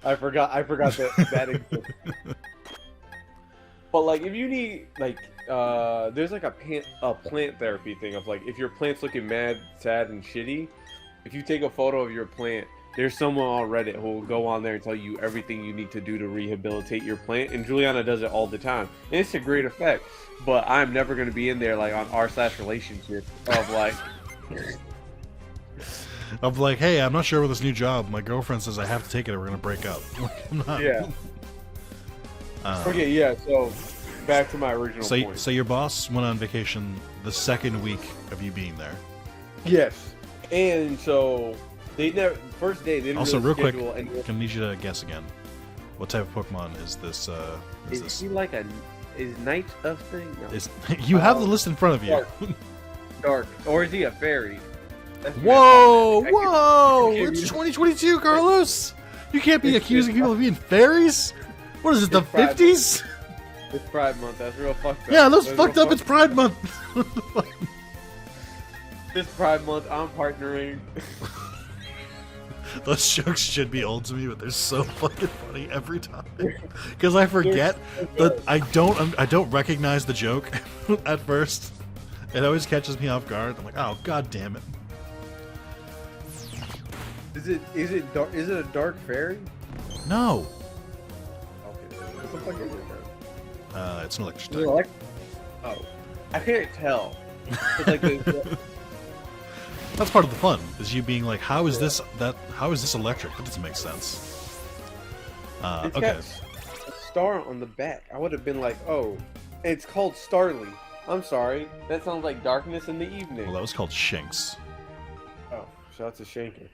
I forgot that exists. But if you need there's a plant therapy thing of if your plant's looking mad, sad, and shitty, if you take a photo of your plant, there's someone on Reddit who will go on there and tell you everything you need to do to rehabilitate your plant. And Juliana does it all the time. And it's a great effect. But I'm never going to be in there on r/relationship Of hey, I'm not sure with this new job. My girlfriend says I have to take it or we're going to break up. I'm not. Yeah. Okay, yeah, so back to my original point. So your boss went on vacation the second week of you being there. Yes. And so they never first day they didn't Also, really real quick, schedule I need you to guess again. What type of Pokemon is this? Is he is Knight of thing? No. You have the list in front of you. Dark. Or is he a fairy? That's Whoa! I Whoa! can't It's be- 2022, Carlos. You can't be accusing people of being fairies. What is it? The It's Pride 50s? It's Pride Month. That's real fucked up. Yeah, those That's fucked real up. It's Pride Month. This Pride Month, I'm partnering. Those jokes should be old to me, but they're so fucking funny every time. Because I forget that I don't recognize the joke at first. It always catches me off guard. I'm like, oh god damn it. Is it a dark fairy? No. Okay. What the fuck is it then? It's an electric Is it type. Oh, I can't tell. It's That's part of the fun, is you being like, how is Yeah. this electric? That doesn't make sense. It's Okay. got a star on the back. I would have been like, oh, it's called Starly. I'm sorry. That sounds like darkness in the evening. Well, that was called Shinx. Oh, shout out to Shanker.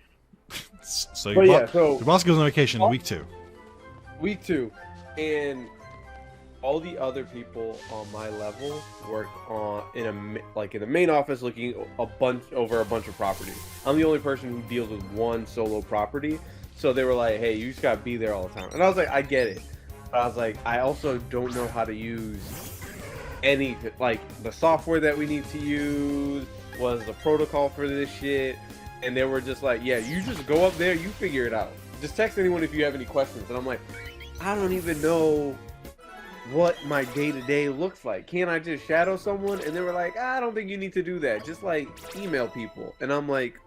So But your, yeah, so your boss goes on vacation in week 2. week 2, and all the other people on my level work in the main office, looking over a bunch of properties. I'm the only person who deals with one solo property, so they were like, "Hey, you just gotta be there all the time." And I was like, "I get it," but I was like, "I also don't know how to use any the software that we need to use. Was the protocol for this shit?" And they were just like, "Yeah, you just go up there, you figure it out. Just text anyone if you have any questions." And I'm like, I don't even know what my day-to-day looks like. Can't I just shadow someone? And they were like, I don't think you need to do that. Just like email people. And I'm like,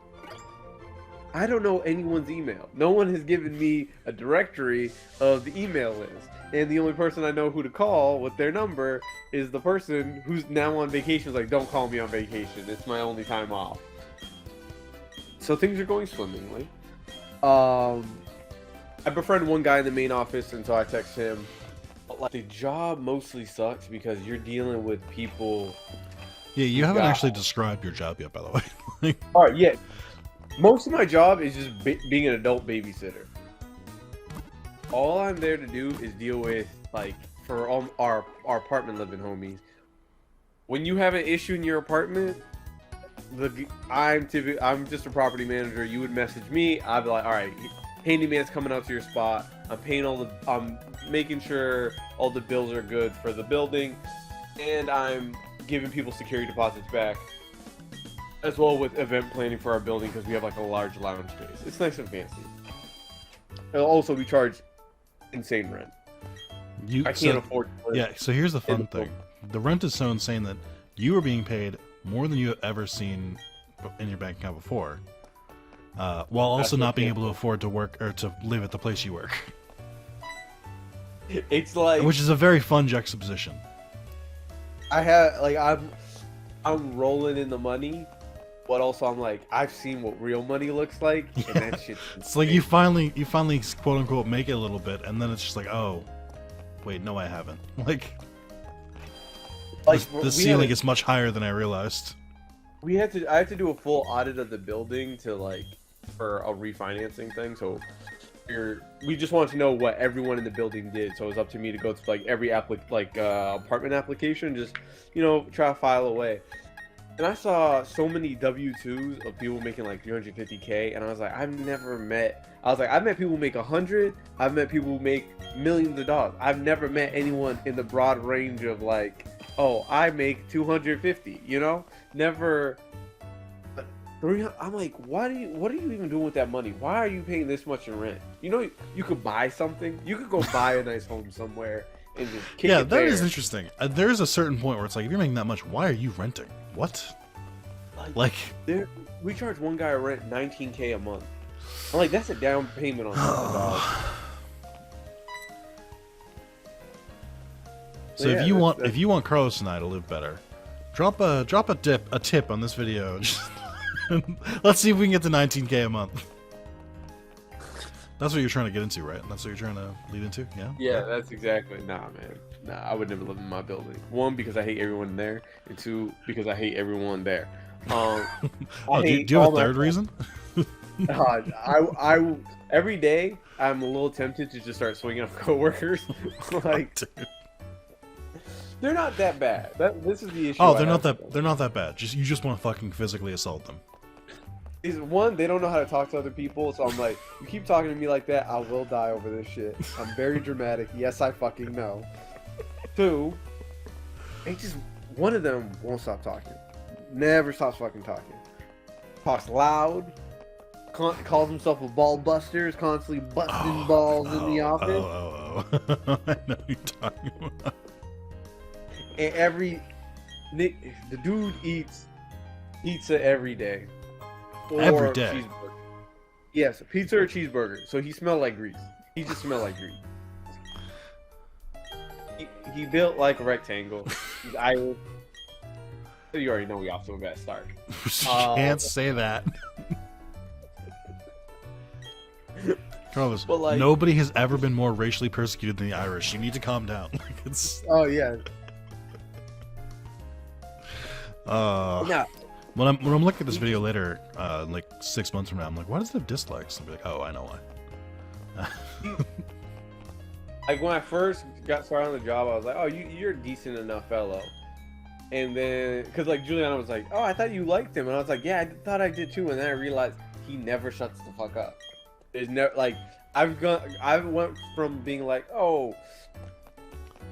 I don't know anyone's email. No one has given me a directory of the email list. And the only person I know who to call with their number is the person who's now on vacation. Is like, don't call me on vacation. It's my only time off. So things are going swimmingly. I befriend one guy in the main office, and so I text him. Like, the job mostly sucks because you're dealing with people. Yeah, you haven't actually described your job yet, by the way. All right, yeah. Most of my job is just being an adult babysitter. All I'm there to do is deal with, like, for all our apartment living homies. When you have an issue in your apartment, I'm just a property manager. You would message me. I'd be like, all right, handyman's coming out to your spot. I'm making sure all the bills are good for the building, and I'm giving people security deposits back, as well with event planning for our building because we have like a large lounge space. It's nice and fancy. And also, we charge insane rent. I can't afford to live. Yeah, so here's the fun thing. The rent is so insane that you are being paid more than you have ever seen in your bank account before. While also not being able to afford to work or to live at the place you work. It's like, which is a very fun juxtaposition. I'm rolling in the money, but also I'm like, I've seen what real money looks like, and that shit's It's like you finally quote unquote make it a little bit, and then it's just like, oh, wait, no, I haven't. The ceiling is much higher than I realized. I had to do a full audit of the building for a refinancing thing. So we just wanted to know what everyone in the building did. So it was up to me to go to every apartment application, just try to file away. And I saw so many W-2s of people making like 350K, and I was like, I've met people who make 100. I've met people who make millions of dollars. I've never met anyone in the broad range of like, oh, I make 250. Never. I'm like, what are you even doing with that money? Why are you paying this much in rent? You could buy something. You could go buy a nice home somewhere and just kick it there. That is interesting. There's a certain point where it's like, if you're making that much, why are you renting? What? We charge one guy rent $19K a month. I'm like, that's a down payment on something, dog. So if you want Carlos and I to live better, drop a tip on this video. Let's see if we can get to 19K a month. That's what you're trying to get into, right? That's what you're trying to lead into, yeah? Yeah, that's exactly. Nah, man. Nah, I would never live in my building. 1, because I hate everyone there, and 2, because I hate everyone there. Do you have a third reason? I every day I'm a little tempted to just start swinging on coworkers. They're not that bad. This is the issue. Oh, they're not that bad. You just want to fucking physically assault them. Is 1, they don't know how to talk to other people, so I'm like, you keep talking to me like that, I will die over this shit. I'm very dramatic. Yes, I fucking know. 2, one of them won't stop talking. Never stops fucking talking. Talks loud. Calls himself a ball buster. Is constantly busting balls in the office. I know what you're talking about. And the dude eats pizza every day. Every day. Cheeseburger. Yes, pizza or cheeseburger. So he smelled like grease. He just smelled like grease. He built like a rectangle. He's Irish. You already know we off to a bad start. Can't say that. Carlos, But, like- nobody has ever been more racially persecuted than the Irish. You need to calm down. Like, it's Oh yeah. Yeah. when I'm looking at this video later, like 6 months from now, I'm like, why does it have dislikes? I'll be like, oh, I know why. Like when I first got started on the job, I was like, "Oh, you're a decent enough fellow," and then because like Juliana was like, "Oh, I thought you liked him," and I was like, "Yeah, I thought I did too," and then I realized he never shuts the fuck up. There's never like I went from being like, "Oh,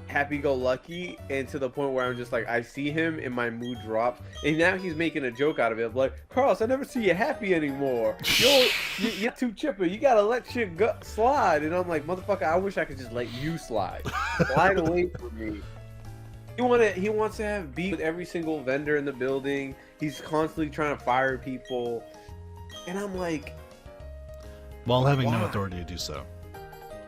happy-go-lucky," and to the point where I'm just like, I see him and my mood drops, and now he's making a joke out of it. I'm like, Carlos, I never see you happy anymore. You're too chipper. You gotta let shit slide. And I'm like, motherfucker, I wish I could just let you slide. Slide away from me. He wants to have beef with every single vendor in the building. He's constantly trying to fire people, and I'm like, While having no why? authority to do so.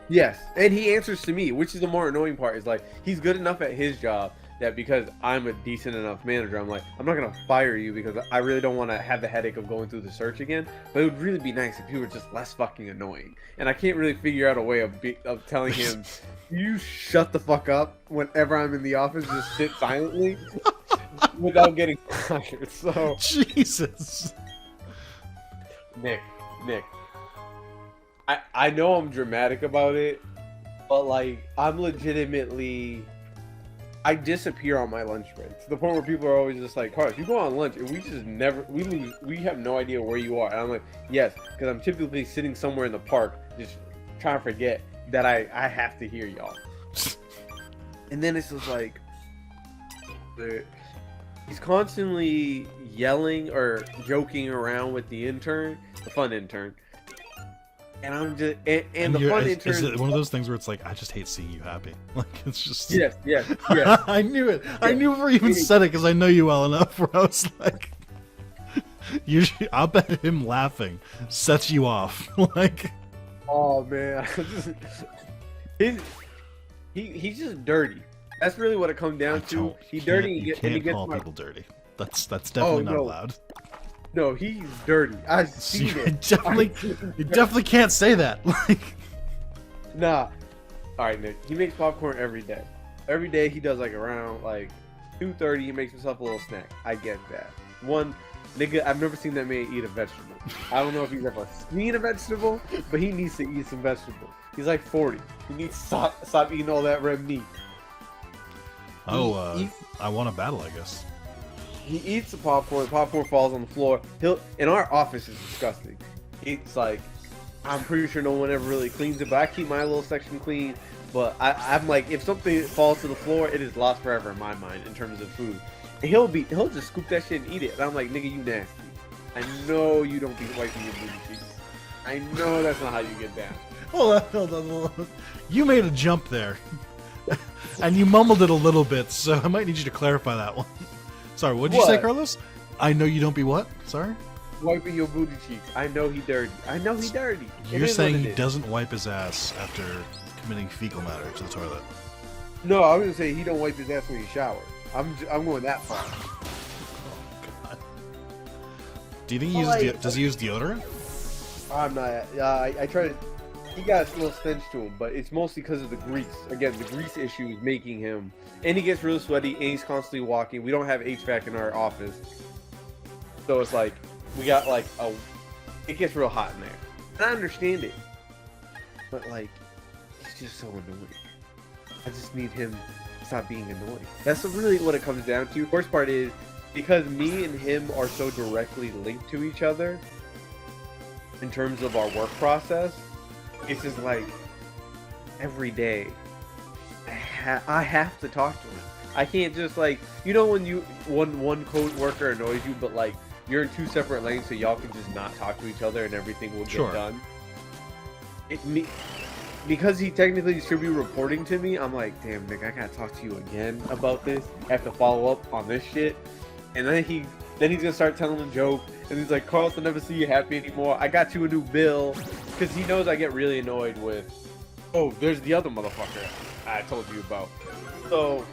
yes, and he answers to me, which is the more annoying part. Is like he's good enough at his job that because I'm a decent enough manager, I'm like, I'm not gonna fire you because I really don't want to have the headache of going through the search again. But it would really be nice if you were just less fucking annoying. And I can't really figure out a way of telling him, you shut the fuck up whenever I'm in the office, just sit silently without getting fired. So Jesus. Nick. I know I'm dramatic about it, but like I'm legitimately, I disappear on my lunch break to the point where people are always just like, Carlos, you go on lunch and we just never, we have no idea where you are. And I'm like, yes, because I'm typically sitting somewhere in the park just trying to forget that I have to hear y'all. And then it's just like, he's constantly yelling or joking around with the intern, the fun intern. And I'm just, and the fun intern. Is it one of those things where it's like, I just hate seeing you happy? Like, it's just. Yes. I knew it. I knew before you even said it because I know you well enough where I was like, usually, I'll bet him laughing sets you off. Like, Oh man, he's just dirty. That's really what it comes down to. He's dirty You and he can't gets call my. people dirty. That's definitely not no. allowed. No, he's dirty. I've seen You it. definitely can't say that. Like, Nah. All right, Nick. He makes popcorn every day. Every day he does like around like 2:30. He makes himself a little snack. I get that. One nigga, I've never seen that man eat a vegetable. I don't know if he's ever seen a vegetable, but he needs to eat some vegetables. He's like 40. He needs to stop eating all that red meat. I want a battle, I guess. He eats the popcorn falls on the floor. And our office is disgusting. It's like, I'm pretty sure no one ever really cleans it, but I keep my little section clean. But I'm like, if something falls to the floor, it is lost forever in my mind in terms of food. And he'll just scoop that shit and eat it. And I'm like, nigga, you nasty. I know you don't be wiping your booty cheeks. I know that's not how you get down. Hold on. You made a jump there. And you mumbled it a little bit, so I might need you to clarify that one. Sorry, what did you say, Carlos? I know you don't be what? Sorry? Wiping your booty cheeks. I know he dirty. I know he dirty. You're saying he doesn't wipe his ass after committing fecal matter to the toilet. No, I was gonna say he don't wipe his ass when he showers. I'm going that far. Oh, God. Do you think he does he use deodorant? I'm not. I try to. He got a little stench to him, but it's mostly because of the grease. Again, the grease issue is making him, and he gets really sweaty, and he's constantly walking. We don't have HVAC in our office, so it's like we got like it gets real hot in there. And I understand it, but like he's just so annoying. I just need him to stop being annoying. That's really what it comes down to. Worst part is because me and him are so directly linked to each other in terms of our work process. It's just like every day I have to talk to him. I can't just like, you know, when one co-worker annoys you, but like you're in two separate lanes, so y'all can just not talk to each other and everything will get done. Because he technically should be reporting to me, I'm like, damn, Nick, I gotta talk to you again about this. I have to follow up on this shit. And then he's gonna start telling a joke, and he's like, Carlos, I'll never see you happy anymore. I got you a new bill. Because he knows I get really annoyed with, oh, there's the other motherfucker I told you about. So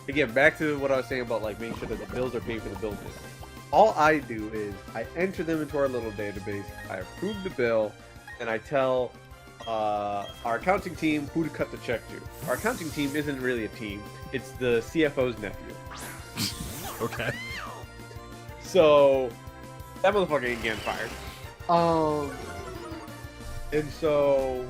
again, back to what I was saying about like making sure that the bills are paid for the building. All I do is I enter them into our little database. I approve the bill, and I tell our accounting team who to cut the check to. Our accounting team isn't really a team; it's the CFO's nephew. Okay. So that motherfucker ain't getting fired. And so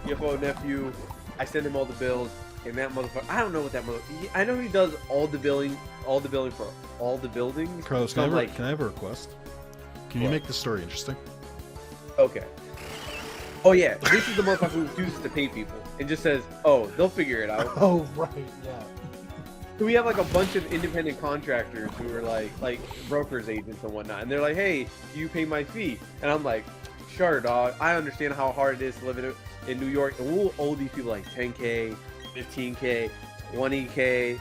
CFO nephew, I send him all the bills, and that motherfucker. I don't know what that motherfucker. I know he does all the billing for all the buildings. Carlos, So can I'm I have a request? Can you What? make this story interesting? Okay. Oh yeah, this is the motherfucker who refuses to pay people and just says, "Oh, they'll figure it out." Oh, right, yeah. So we have like a bunch of independent contractors who are like brokers agents and whatnot, and they're like, "Hey, do you pay my fee?" And I'm like, "Sure, dog. I understand how hard it is to live in New York, and we'll owe these people like 10K, 15K, 20K."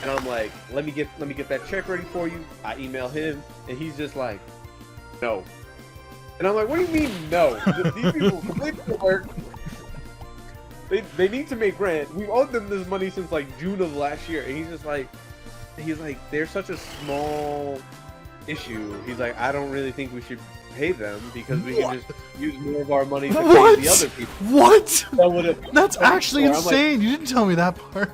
And I'm like, "Let me get that check ready for you." I email him, and he's just like, "No." And I'm like, "What do you mean no? These people completely work. They need to make rent. We've owed them this money since like June of last year." And he's like, "They're such a small issue." He's like, "I don't really think we should pay them because we can just use more of our money to pay the other people." What? That would've- That's actually I'm like, insane. You didn't tell me that part.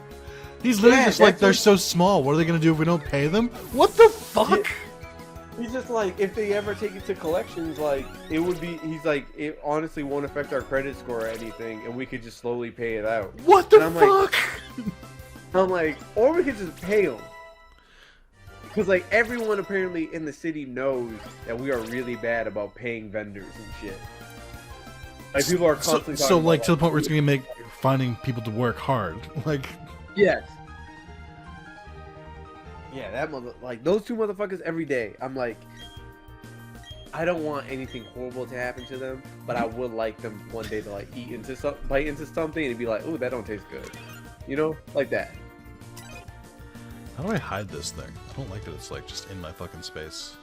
He's literally Yeah, just like, that's they're what- so small. What are they gonna do if we don't pay them? What the fuck? He's just like, if they ever take it to collections, like it would be. He's like, it honestly won't affect our credit score or anything, and we could just slowly pay it out. What the And I'm like- fuck? I'm like, or we could just pay them. Because like everyone apparently in the city knows that we are really bad about paying vendors and shit. Like people are constantly So talking like about, to the point where it's gonna make finding people to work hard. Like, yes. Yeah, that like those two motherfuckers every day. I'm like, I don't want anything horrible to happen to them, but I would like them one day to like bite into something and be like, "Ooh, that don't taste good," you know, like that. how do I hide this thing? I don't like that it's like just in my fucking space.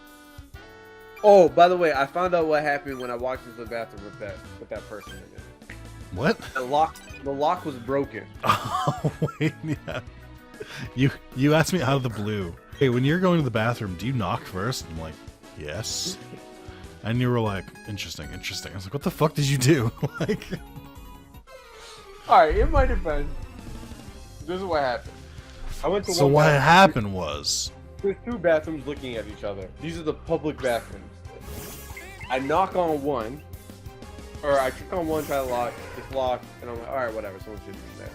Oh, by the way, I found out what happened when I walked into the bathroom with that person in it. What? The lock was broken. Oh wait, yeah. You asked me out of the blue. Hey, when you're going to the bathroom, do you knock first? I'm like, yes. And you were like, interesting. I was like, what the fuck did you do? Like, All right, in my defense, this is what happened. I went to so one what bathroom. happened was, There's two bathrooms looking at each other. These are the public bathrooms. I knock on one, or I click on one, try to lock, it's locked, and I'm like, all right, whatever, someone should be there.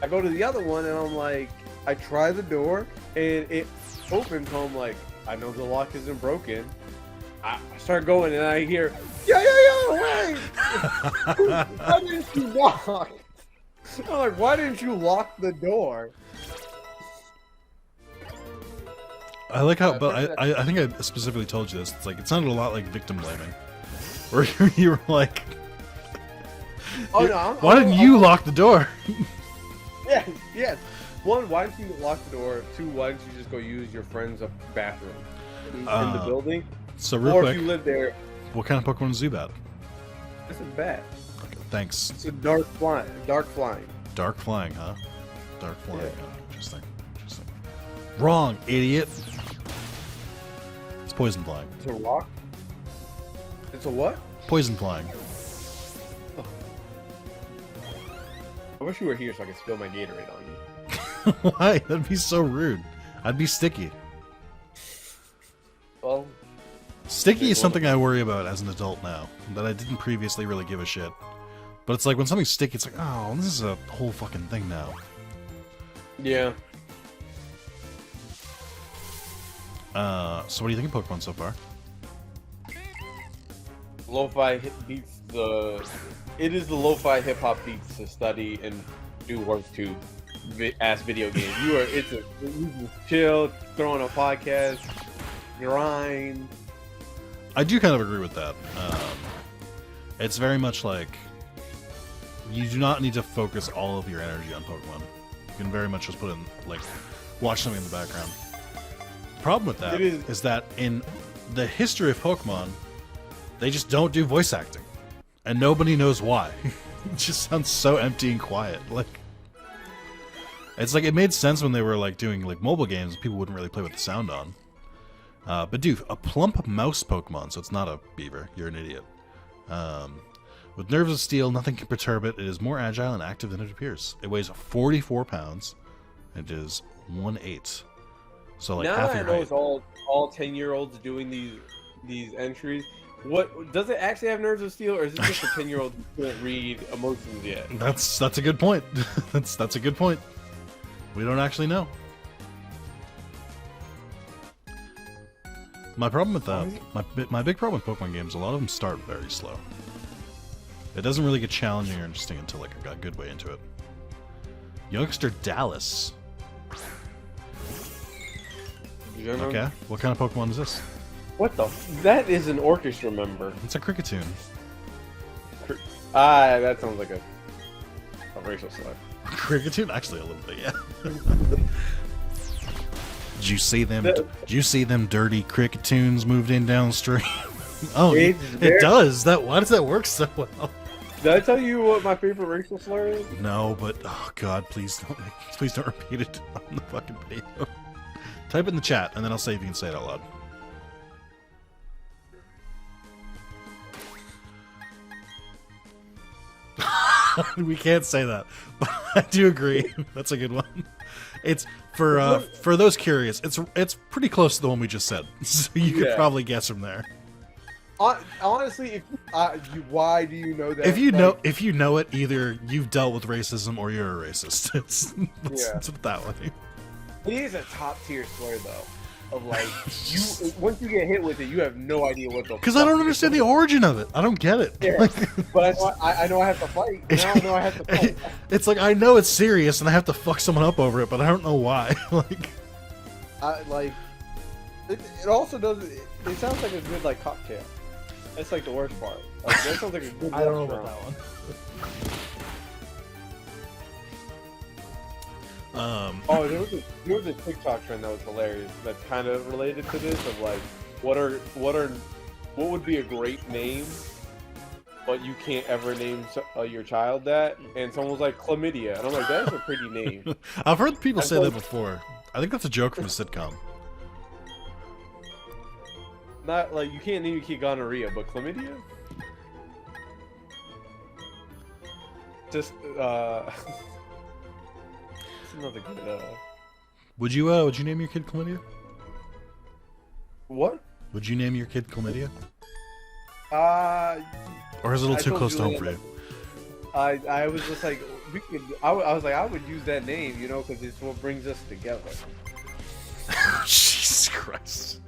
I go to the other one, and I'm like, I try the door, and it opens, so I'm like, I know the lock isn't broken. I start going, and I hear, yo, wait! Why didn't you knock? I'm like, why didn't you lock the door? I like how, but I think I specifically told you this. It's like, it sounded a lot like victim blaming. Where you were like, Oh no! why didn't you lock the door? Yes. One, why didn't you lock the door? Two, why didn't you just go use your friend's bathroom in the building? So real Or quick, if you live there, what kind of Pokemon is Zubat? it's a bat. Okay, thanks. It's a dark flying. Dark flying, huh? Dark flying. Yeah. Huh? Interesting. Wrong, idiot. It's poison flying. It's a rock. It's a what? Poison flying. I wish you were here so I could spill my Gatorade on you. Why? That'd be so rude. I'd be sticky. Well, Sticky is something I worry about as an adult now that I didn't previously really give a shit. But it's like when something's sticky, it's like, oh, this is a whole fucking thing now. yeah. So what do you think of Pokemon so far? Lo-fi beats the. It is the lo-fi hip hop beats to study and do work to ass video game. You just chill, throw on a podcast, grind. I do kind of agree with that. It's very much like you do not need to focus all of your energy on Pokemon. You can very much just put in, like, watch something in the background. The problem with that is that in the history of Pokemon, they just don't do voice acting. And nobody knows why. It just sounds so empty and quiet. Like, It's like it made sense when they were like doing like mobile games. People wouldn't really play with the sound on. But dude, a plump mouse Pokemon, so it's not a beaver. You're an idiot. With nerves of steel, nothing can perturb it. It is more agile and active than it appears. It weighs 44 pounds. It is 1/8. So like now half I your know height. it's all 10-year-olds doing these entries. What does it actually have nerves of steel, or is it just a 10-year-old who can't read emotions yet? That's a good point. that's a good point. We don't actually know. My problem with my big problem with Pokemon games, a lot of them start very slow. It doesn't really get challenging or interesting until like I got a good way into it. Youngster Dallas. Okay, what kind of Pokemon is this? What the? That is an orchestra member. It's a Cricketune. That sounds like a racial slur. Cricketune? Actually, a little bit, yeah. Did you see them? Did you see them dirty Cricketoons moved in downstream? Oh, it does. Why does that work so well? Did I tell you what my favorite racial slur is? No, but oh god, please don't repeat it on the fucking video. Type it in the chat, and then I'll say if you can say it out loud. We can't say that, but I do agree. That's a good one. It's for those curious. It's pretty close to the one we just said, so you could probably guess from there. Honestly, why do you know that? If you know it, either you've dealt with racism or you're a racist. It's that way. It is a top tier slur though. Of like once you get hit with it, you have no idea what the. Because I don't understand the origin of it. I don't get it. Yeah. But I know I have to fight. Now I know I have to fight. It's like I know it's serious and I have to fuck someone up over it, but I don't know why. It also does. It sounds like a good like cocktail. That's like the worst part. Like, that sounds like a good. I don't know about that one. There was a TikTok trend that was hilarious. That's kind of related to this. Of like, what would be a great name, but you can't ever name your child that. And someone was like chlamydia, and I'm like, that's a pretty name. I've heard people say that before. I think that's a joke from a sitcom. Not like you can't name your kid gonorrhea, but chlamydia. Just another good. Would you name your kid chlamydia? What? Would you name your kid chlamydia? Or is it a little too close to home for you? I was just like, I was like, I would use that name, you know, because it's what brings us together. Jesus Christ.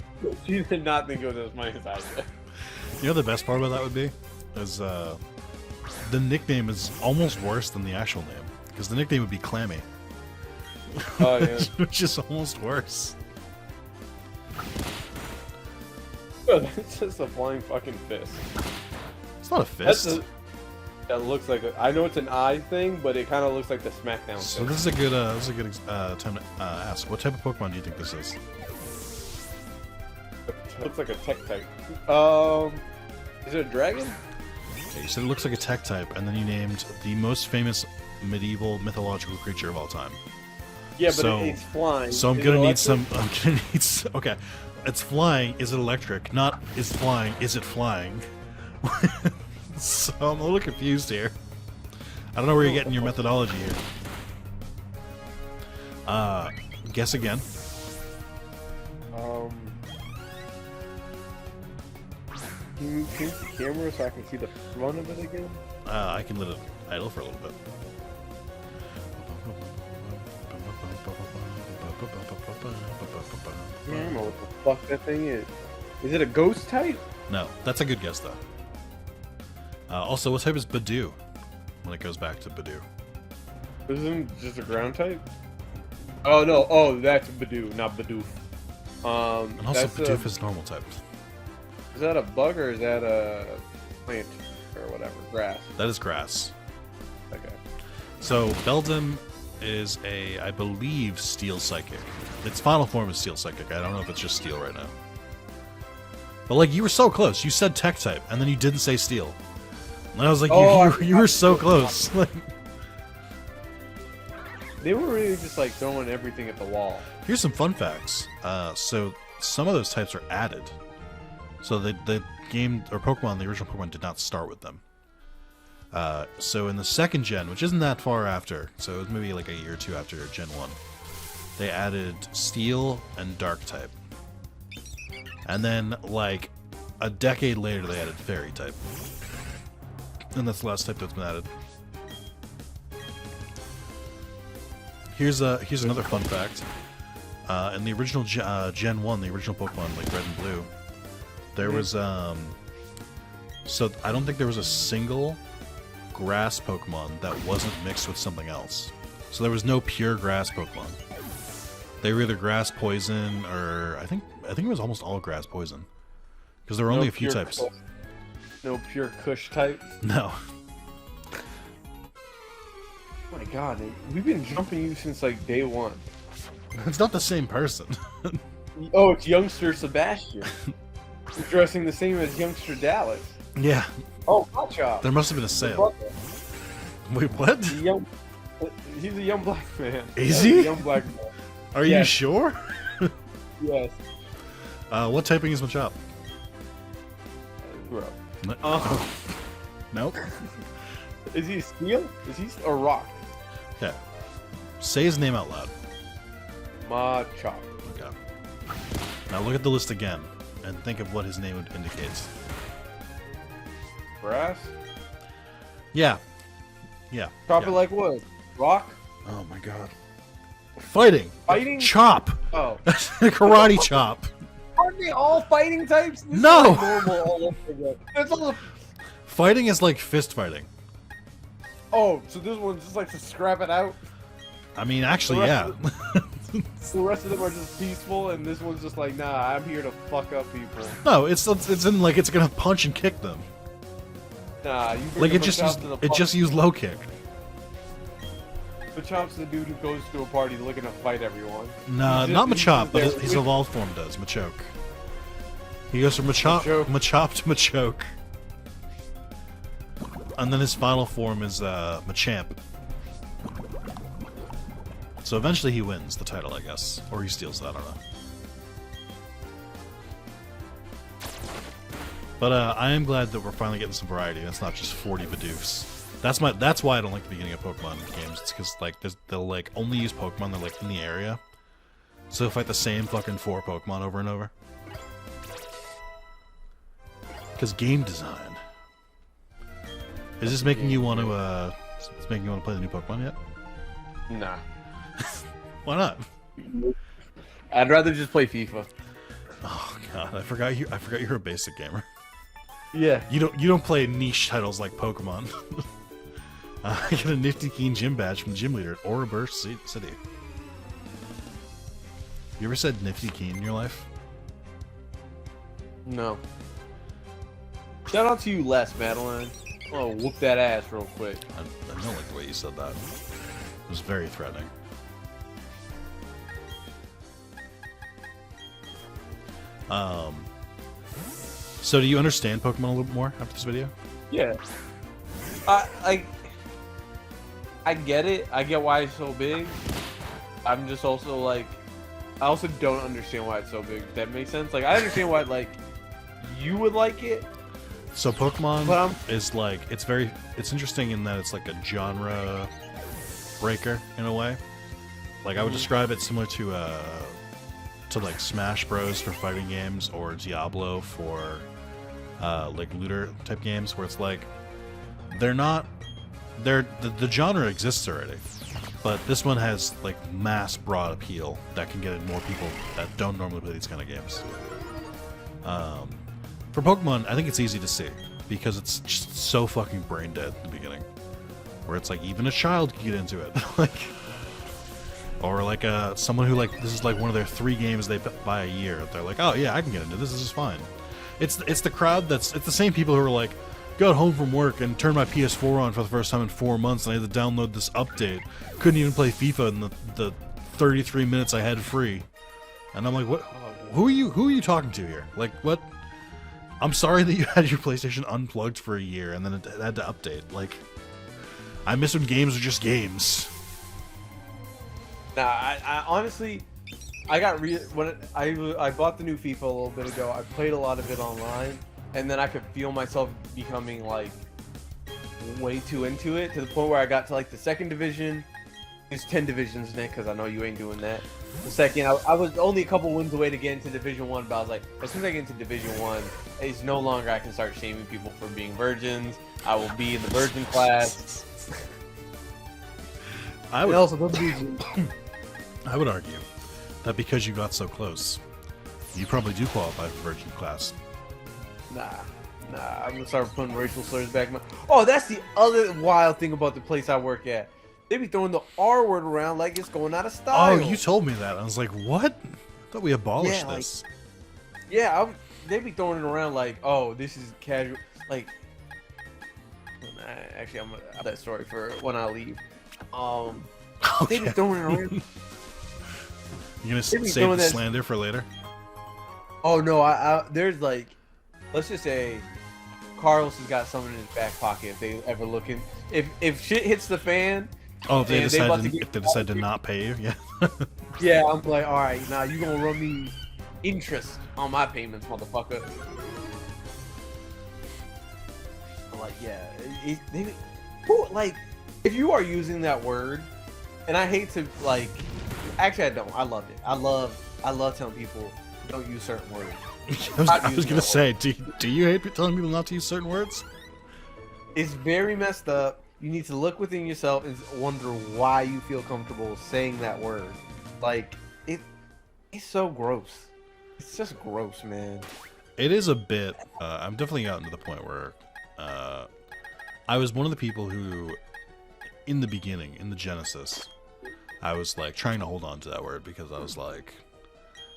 She did not think it was my idea. You know the best part about that would be? Is the nickname is almost worse than the actual name. Because the nickname would be Clammy. Oh, yeah. Which is almost worse. Bro, that's just a flying fucking fist. It's not a fist. That looks like I know it's an eye thing, but it kind of looks like the SmackDown So fist. this is a good time to ask. What type of Pokemon do you think this is? It looks like a tech type. Is it a dragon? Okay, you said it looks like a tech type, and then you named the most famous medieval mythological creature of all time. Yeah, but it's flying. So I'm gonna need some. Okay, it's flying. Is it electric? Not is flying. Is it flying? So I'm a little confused here. I don't know where you're getting your methodology here. Guess again. Can you change the camera so I can see the front of it again? I can let it idle for a little bit. I don't know what the fuck that thing is. Is it a ghost type? No, that's a good guess though. Also, what type is Badoo? When it goes back to Badoo. Isn't it just a ground type? Oh no! Oh, that's Badoo, not Badoof. And also, Bidoof is normal type. Is that a bug or is that a plant or whatever? Grass. That is grass. Okay. So Beldum is I believe, Steel Psychic. Its final form is Steel Psychic. I don't know if it's just Steel right now. But like, you were so close. You said Tech type, and then you didn't say Steel. And I was like, you were so close. Like, they were really just like throwing everything at the wall. Here's some fun facts. So some of those types are added. So the game or Pokemon, the original Pokemon, did not start with them. So in the second gen, which isn't that far after, so it was maybe like a year or two after Gen 1, they added Steel and Dark type. And then like a decade later, they added Fairy type. And that's the last type that's been added. Here's another fun fact. In the original Gen 1, the original Pokemon, like Red and Blue, there was, so I don't think there was a single grass Pokemon that wasn't mixed with something else. So there was no pure grass Pokemon. They were either grass poison, or I think it was almost all grass poison. Because there were only a few types. No pure Kush type? No. Oh my god, we've been jumping you since like day one. It's not the same person. Oh, it's youngster Sebastian. You're dressing the same as youngster Dallas. Yeah. Oh, Hotshot. There must have been a sale. Wait, what? He's a young black man. Is he? A young black man. Are you sure? Yes. What typing is Machop? Bro. Nope. Is he steel? Is he a rock? Okay. Say his name out loud. Machop. Okay. Now look at the list again and think of what his name indicates. Grass? Yeah. Yeah. Chop it yeah. like wood. Rock? Oh my god. Fighting! Fighting? Chop! Oh. Karate chop. Aren't they all fighting types? This No! is like normal all over again. It's all... Fighting is like fist fighting. Oh, so this one's just like to scrap it out? I mean, actually, yeah. The rest of them are just peaceful, and this one's just like, nah, I'm here to fuck up people. No, it's in like it's gonna punch and kick them. Nah, you bring Like the it just used low kick. Machop's the dude who goes to a party looking to fight everyone. Nah, not Machop, but his evolved form does. Machoke. He goes from Machop to Machoke. And then his final form is Machamp. So eventually he wins the title, I guess. Or he steals it, I don't know. But I am glad that we're finally getting some variety, and it's not just 40 Bidoofs. That's why I don't like the beginning of Pokemon games. It's because like they'll like only use Pokemon that are like in the area. So they'll fight the same fucking 4 Pokemon over and over. Because game design. Is this making you want to play the new Pokemon yet? Nah. Why not? I'd rather just play FIFA. Oh god, I forgot you're a basic gamer. Yeah. You don't play niche titles like Pokemon. I get a nifty keen gym badge from Gym Leader at Ouroboros City. You ever said nifty keen in your life? No. Shout out to you, Les Madeline. Oh, whoop that ass real quick. I don't like the way you said that. It was very threatening. So do you understand Pokemon a little bit more after this video? Yeah. I get it. I get why it's so big. I'm just also like, I also don't understand why it's so big. If that makes sense. Like, I understand why like you would like it. So Pokemon is like it's interesting in that it's like a genre breaker in a way. Like I would describe it similar to like Smash Bros for fighting games or Diablo for like looter type games where it's like the genre exists already, but this one has like mass broad appeal that can get in more people that don't normally play these kind of games. For Pokemon, I think it's easy to see because it's just so fucking brain dead at the beginning, where it's like even a child can get into it, like, or like someone who like this is like one of their 3 games they buy a year. They're like, oh yeah, I can get into this. This is fine. It's the crowd it's the same people who are like, got home from work and turned my PS4 on for the first time in 4 months, and I had to download this update. Couldn't even play FIFA in the 33 minutes I had free. And I'm like, what? Who are you talking to here? Like, what? I'm sorry that you had your PlayStation unplugged for a year and then it had to update. Like, I miss when games were just games. Nah, I honestly, when I bought the new FIFA a little bit ago. I played a lot of it online, and then I could feel myself becoming like way too into it to the point where I got to like the second division. It's 10 divisions, Nick, because I know you ain't doing that. The second, I was only a couple wins away to get into Division 1, but I was like, as soon as I get into Division 1, it's no longer I can start shaming people for being virgins. I will be in the virgin class. I would, also, I would argue that because you got so close, you probably do qualify for virgin class. Nah, I'm gonna start putting racial slurs back. Oh, that's the other wild thing about the place I work at. They be throwing the R word around like it's going out of style. Oh, you told me that. I was like, what? I thought we abolished this. Yeah, they be throwing it around like, oh, this is casual. Like, actually, I'm gonna have that story for when I leave. They be throwing it around. You gonna save the slander for later? Oh no, there's like, let's just say, Carlos has got someone in his back pocket if they ever looking. If shit hits the fan. Oh, if they decide to not pay you, yeah. Yeah, I'm like, all right, now you gonna run me interest on my payments, motherfucker. I'm like, yeah, like, if you are using that word, and I hate to like, actually I don't. I loved it. I love telling people don't use certain words. I was gonna say, do you hate telling people not to use certain words? It's very messed up. You need to look within yourself and wonder why you feel comfortable saying that word. Like, it's so gross. It's just gross, man. It is a bit. I'm definitely gotten to the point where I was one of the people who, in the beginning, in the Genesis, I was like trying to hold on to that word because I was like,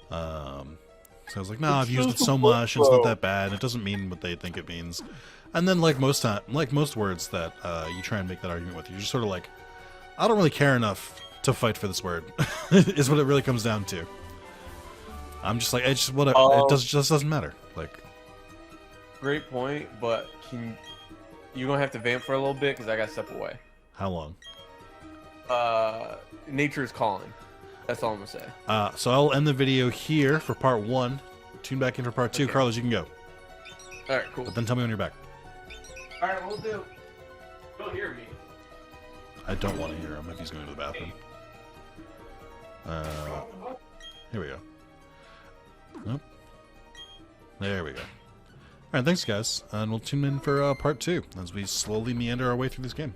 so I was like, no, I've used it so much, and it's not that bad. It doesn't mean what they think it means. And then, like most words that you try and make that argument with, you're just sort of like, I don't really care enough to fight for this word. Is what it really comes down to. I'm just like, it's just whatever. It just doesn't matter. Like, great point, but you're gonna have to vamp for a little bit because I gotta step away. How long? Nature is calling. That's all I'm gonna say. So I'll end the video here for part 1. Tune back in for part 2. Okay. Carlos, you can go. All right, cool. But then tell me when you're back. All right, we'll do. You'll hear me. I don't want to hear him if he's going to the bathroom. Here we go. Nope. There we go. Alright, thanks guys. And we'll tune in for part 2 as we slowly meander our way through this game.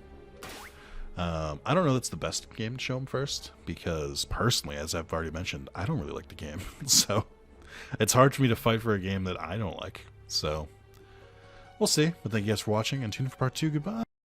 I don't know that's the best game to show them first, because personally, as I've already mentioned, I don't really like the game. So it's hard for me to fight for a game that I don't like. So we'll see. But thank you guys for watching, and tune in for part 2. Goodbye.